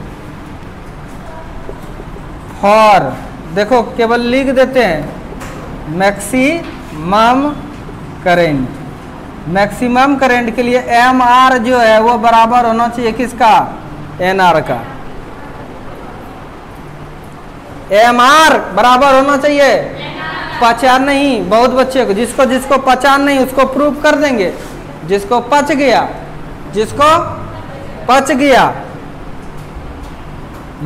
फॉर देखो केवल लिख देते हैं मैक्सिमम करंट। मैक्सिमम करंट के लिए MR जो है वो बराबर होना चाहिए किसका? NR का। MR बराबर होना चाहिए, पचा नहीं। बहुत बच्चे को जिसको पचा नहीं उसको प्रूफ कर देंगे। जिसको पच गया, जिसको पच गया,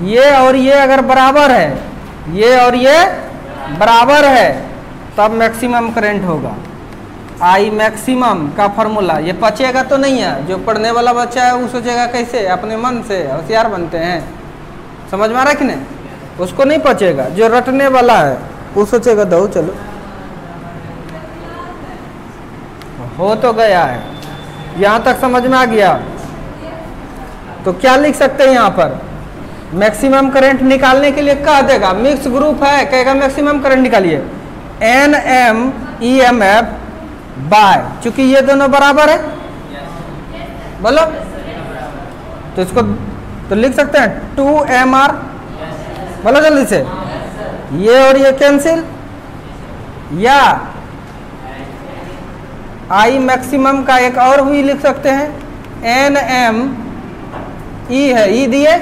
ये और ये अगर बराबर है, ये और ये बराबर है, तब मैक्सिमम करंट होगा। I मैक्सिमम का फॉर्मूला, ये पचेगा तो नहीं है। जो पढ़ने वाला बच्चा है वो सोचेगा कैसे, अपने मन से होशियार बनते हैं। समझ में आ रहा है कि नहीं? उसको नहीं पचेगा। जो रटने वाला है वो सोचेगा दो चलो, हो तो गया है। यहाँ तक समझ में आ गया? तो क्या लिख सकते हैं यहाँ पर? मैक्सिमम करंट निकालने के लिए कह देगा, मिक्स ग्रुप है, कहेगा मैक्सिमम करंट निकालिए, NM EMF बाय, चूंकि ये दोनों बराबर है, बोलो। तो इसको तो लिख सकते हैं 2MR, बोलो जल्दी से। ये और ये कैंसिल, या I मैक्सिमम का एक और भी लिख सकते हैं, NM E है, E दिए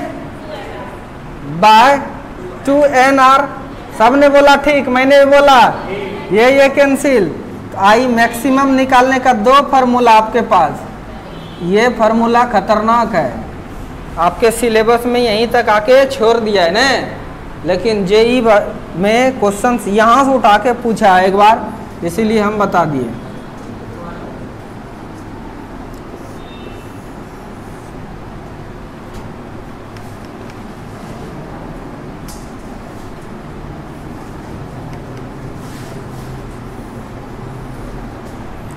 बाय 2nr। सबने बोला ठीक, मैंने भी बोला ये कैंसिल। तो आई मैक्सिमम निकालने का दो फार्मूला आपके पास। ये फार्मूला खतरनाक है, आपके सिलेबस में यहीं तक आके छोड़ दिया है ना, लेकिन जेई में क्वेश्चंस यहाँ से उठा के पूछा है एक बार, इसीलिए हम बता दिए।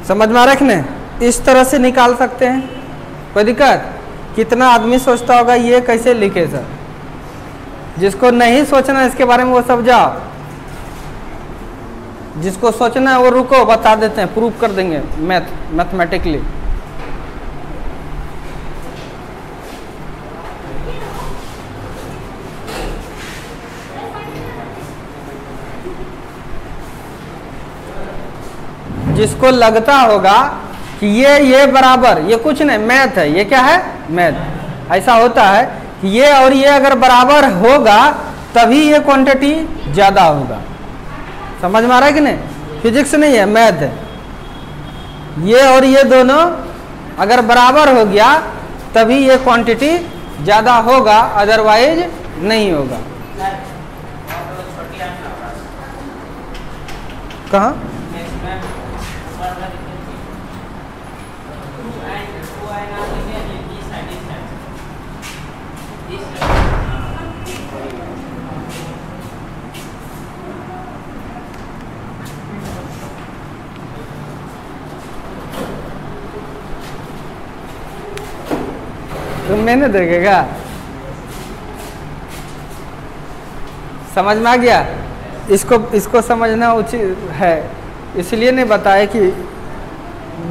समझ में रखने, इस तरह से निकाल सकते हैं, कोई दिक्कत? कितना आदमी सोचता होगा ये कैसे लिखे सर, जिसको नहीं सोचना इसके बारे में वो सब जाओ, जिसको सोचना है वो रुको, बता देते हैं, प्रूफ कर देंगे मैथमेटिकली। जिसको लगता होगा कि ये बराबर, ये कुछ नहीं, मैथ है, ये क्या है? मैथ। ऐसा होता है कि ये और ये अगर बराबर होगा तभी ये क्वांटिटी ज्यादा होगा। समझ में आ रहा है कि नहीं? फिजिक्स नहीं है, मैथ है। ये और ये दोनों अगर बराबर हो गया तभी ये क्वांटिटी ज्यादा होगा, अदरवाइज नहीं होगा। कहाँ? तुम मैंने देखेगा, समझ में आ गया? इसको समझना उचित है, इसलिए नहीं बताया कि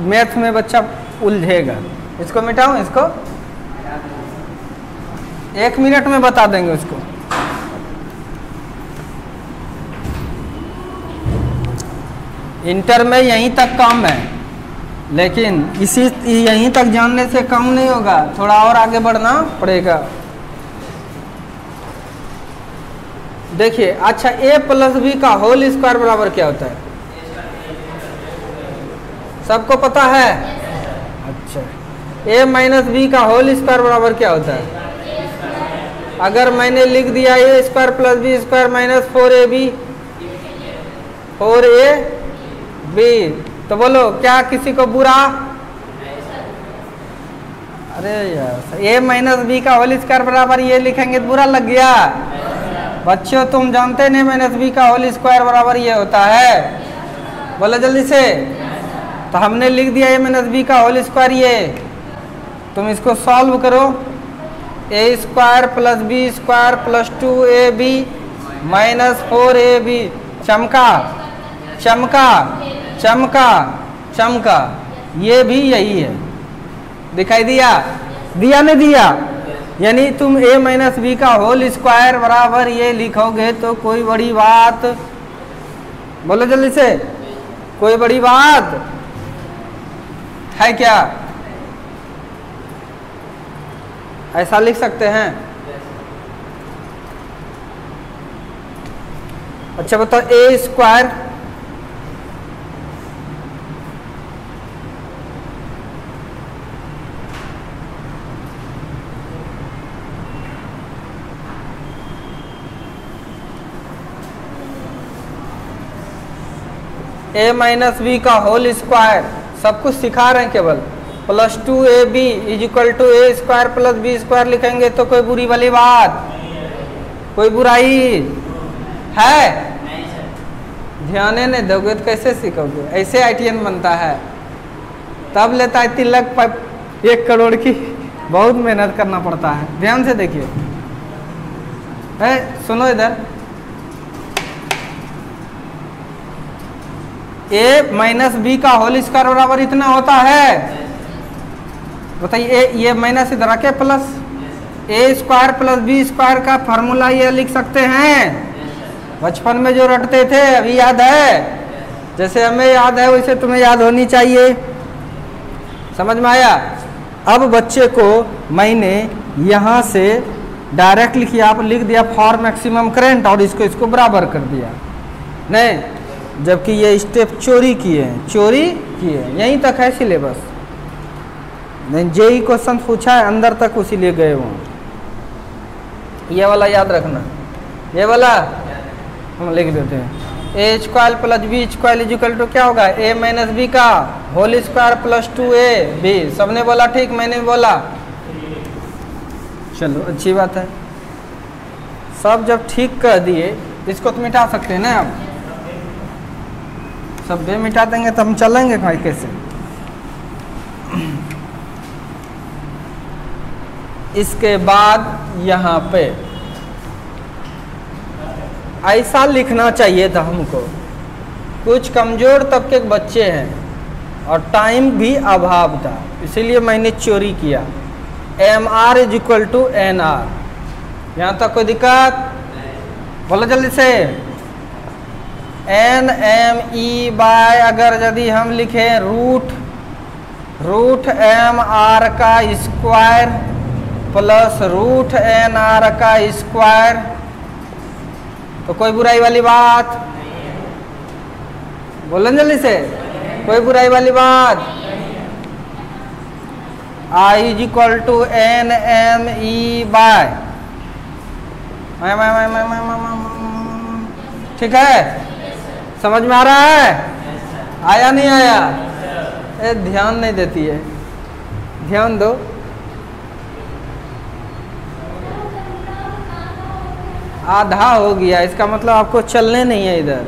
मैथ में बच्चा उलझेगा। इसको मिटाऊं, इसको 1 मिनट में बता देंगे उसको। इंटर में यहीं तक काम है, लेकिन यहीं तक जानने से कम नहीं होगा, थोड़ा और आगे बढ़ना पड़ेगा। देखिए, अच्छा a प्लस बी का होल स्क्वायर बराबर क्या होता है? सबको पता है? अच्छा, a माइनस बी का होल स्क्वायर बराबर क्या होता है? अगर मैंने लिख दिया a square plus B square minus 4ab, तो बोलो क्या किसी को बुरा? अरे यार, a माइनस बी का होल स्क्वायर बराबर ये लिखेंगे तो बुरा लग गया। बच्चों तुम जानते नहीं माइनस बी का होल स्क्वायर बराबर ये होता है, बोलो जल्दी से। तो हमने लिख दिया a माइनस बी का होल स्क्वायर, ये तुम इसको सॉल्व करो। a square plus B square plus 2ab minus 4ab। चमका चमका चमका चमका, ये भी यही है। दिखाई दिया? दिया नहीं दिया? यानी तुम a माइनस बी का होल स्क्वायर बराबर ये लिखोगे तो कोई बड़ी बात, बोलो जल्दी से, कोई बड़ी बात है क्या? ऐसा लिख सकते हैं? अच्छा बताओ, a square a minus B का होल स्क्वायर, सब कुछ सिखा रहे हैं केवल, plus 2ab is equal to a square plus B square लिखेंगे तो कोई बुरी वाली बात, कोई बुराई है? ध्यान नहीं दोगे तो कैसे सीखोगे? ऐसे ITN बनता है, तब लेता है तिलक 1 करोड़ की, बहुत मेहनत करना पड़ता है। ध्यान से देखिए, सुनो इधर, a माइनस बी का होल स्क्वायर बराबर इतना होता है, बताइए। ये माइनस इधर आके plus a square plus B square का फार्मूला ये लिख सकते हैं। बचपन में जो रटते थे अभी याद है? जैसे हमें याद है वैसे तुम्हें याद होनी चाहिए। समझ में आया? अब बच्चे को मैंने यहाँ से डायरेक्ट लिखिए, आप लिख दिया फॉर मैक्सिमम करंट और इसको बराबर कर दिया, नहीं, जबकि ये स्टेप चोरी किए हैं, चोरी किए हैं। यहीं तक है सिलेबस, नहीं जेई क्वेश्चन पूछा है अंदर तक, उसीलिए गए वो। ये वाला याद रखना, ये वाला हम लिख देते हैं, A square plus B square equal to क्या होगा, ए माइनस बी का होल स्क्वायर प्लस 2ab। सबने बोला ठीक, मैंने भी बोला, चलो अच्छी बात है। सब जब ठीक कर दिए, इसको तो मिटा सकते हैं ना आप, सब बे मिटा देंगे तो हम चलेंगे भाई कैसे। इसके बाद यहाँ पे ऐसा लिखना चाहिए था हमको, कुछ कमजोर तबके के बच्चे हैं और टाइम भी अभाव था, इसीलिए मैंने चोरी किया। M R is equal to N R, यहाँ तक कोई दिक्कत, बोलो जल्दी से। एन एम ई बाय, अगर यदि हम लिखें रूट एम आर का स्क्वायर प्लस रूट एन आर का स्क्वायर, तो कोई बुराई वाली बात, बोलो जल्दी से, कोई बुराई वाली बात। I is equal to N M E by, ठीक है, समझ में आ रहा है, आया नहीं आया, ए ध्यान नहीं देती है, ध्यान दो। आधा हो गया, इसका मतलब आपको चलने नहीं है इधर,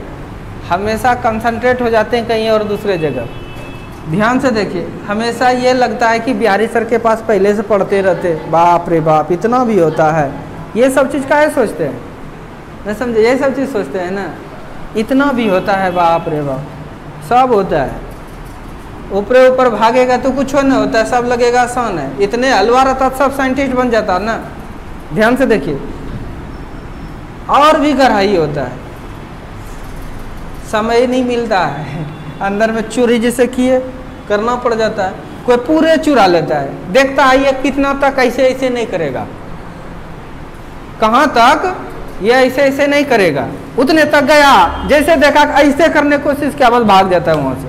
हमेशा कंसंट्रेट हो जाते हैं कहीं और दूसरे जगह। ध्यान से देखिए, हमेशा ये लगता है कि बिहारी सर के पास पहले से पढ़ते रहते, बाप रे बाप इतना भी होता है, ये सब चीज़ काहे सोचते हैं, नहीं समझे, ये सब चीज़ सोचते हैं ना, इतना भी होता है, बाप रे बाप सब होता है। ऊपरे ऊपर भागेगा तो कुछ नहीं होता है, सब लगेगा आसान है, इतने हलवा रहता सब साइंटिस्ट बन जाता ना। ध्यान से देखिए, और भी गहराई होता है, समय नहीं मिलता है, अंदर में चोरी जैसे किए करना पड़ जाता है। कोई पूरे चुरा लेता है, देखता है ये कितना तक ऐसे ऐसे नहीं करेगा, कहाँ तक ये ऐसे ऐसे नहीं करेगा, उतने तक गया, जैसे देखा ऐसे करने की कोशिश किया बस भाग जाता है वहाँ से।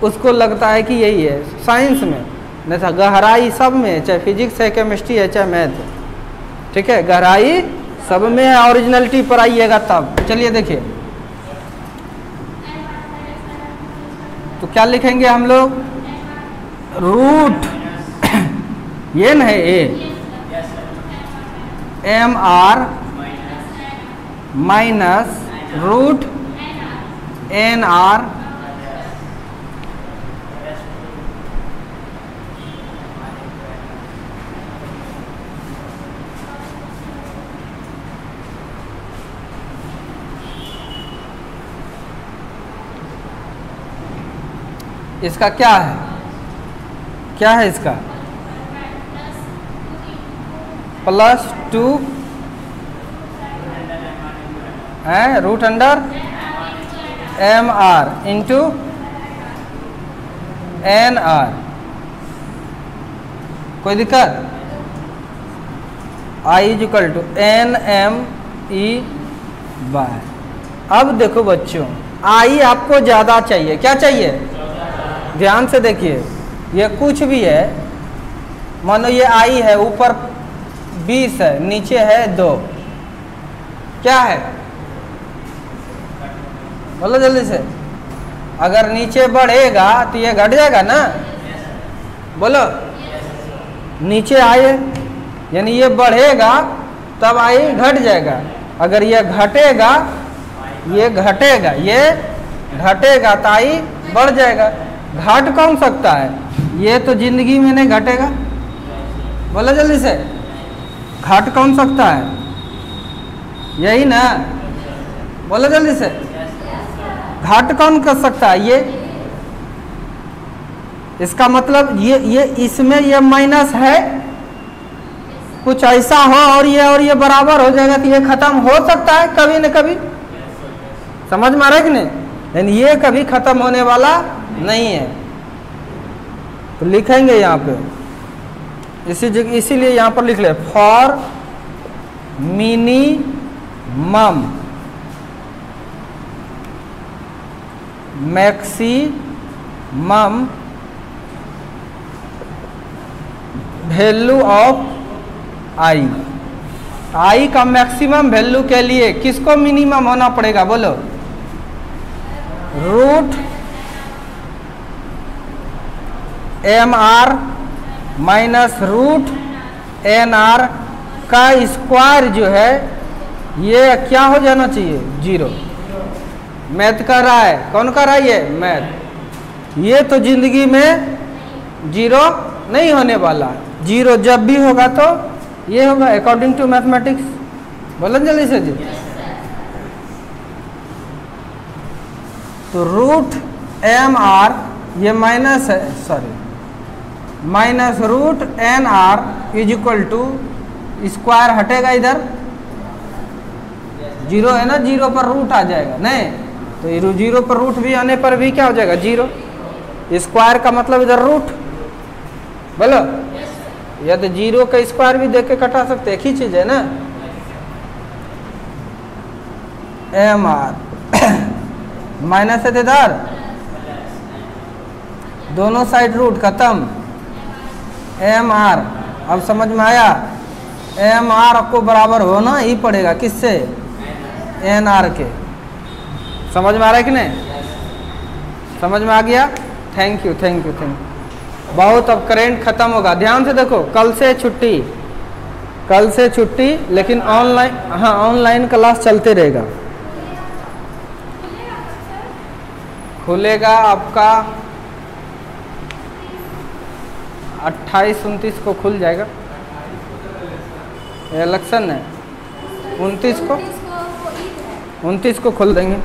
उसको लगता है कि यही है साइंस में, नहीं था गहराई सब में, चाहे फिजिक्स है, केमिस्ट्री है, चाहे मैथ है, ठीक है, गहराई सब में है, ओरिजिनलिटी पर आइएगा तब। चलिए देखिए, तो क्या लिखेंगे हम लोग, रूट ये न है ए M R minus root N R इसका क्या है, क्या है इसका, प्लस 2 है root under M R into N R, कोई दिक्कत। I is equal to N M E by. अब देखो बच्चों, आई आपको ज़्यादा चाहिए, क्या चाहिए, ध्यान से देखिए, ये कुछ भी है, मानो ये आई है, ऊपर 20 है, नीचे है 2, क्या है, बोलो जल्दी से। अगर नीचे बढ़ेगा तो ये घट जाएगा ना, बोलो, नीचे आए यानी ये बढ़ेगा तब आई घट जाएगा, अगर ये घटेगा, ये घटेगा, ये घटेगा तो आई बढ़ जाएगा। घट कौन सकता है, ये तो जिंदगी में नहीं घटेगा, बोलो जल्दी से, घट कौन सकता है, यही ना, बोलो जल्दी से, घट कौन कर सकता है, ये, इसका मतलब ये इसमें ये माइनस है, कुछ ऐसा हो और ये बराबर हो जाएगा तो ये खत्म हो सकता है कभी न कभी, समझ में आ रहा है कि नहीं, लेकिन ये कभी खत्म होने वाला नहीं है। तो लिखेंगे यहाँ पे इसी जगह इसीलिए यहाँ पर लिख ले for minimum maximum value of I. I का मैक्सिमम वैल्यू के लिए किसको मिनिमम होना पड़ेगा बोलो? Root m R minus root N R का स्क्वायर जो है ये क्या हो जाना चाहिए? 0। मैथ कर रहा है, कौन कर रहा है? ये मैथ। ये तो जिंदगी में 0 नहीं होने वाला। 0 जब भी होगा तो ये होगा अकॉर्डिंग टू मैथमेटिक्स। बोलो जल्दी से जी। तो रूट एम आर ये माइनस है, sorry minus root N R is equal to square हटेगा इधर 0 है ना, 0 पर रूट आ जाएगा नहीं तो 0 पर रूट भी आने पर भी क्या हो जाएगा? 0। स्क्वायर का मतलब इधर रूट। बोलो या तो 0 का स्क्वायर भी देख के कटा सकते, एक ही चीज है ना। एम आर माइनस है इधर, दोनों साइड रूट खत्म। एम आर अब समझ में आया? एम आर आपको बराबर होना ही पड़ेगा किससे? एन आर के। समझ में आ रहा है कि नहीं? समझ में आ गया? Thank you thank you thank you. बहुत अब करेंट खत्म होगा, ध्यान से देखो। कल से छुट्टी, कल से छुट्टी, लेकिन ऑनलाइन, हाँ ऑनलाइन क्लास चलते रहेगा। खुलेगा आपका 28-29 को खुल जाएगा। इलेक्शन है 29 को खोल देंगे।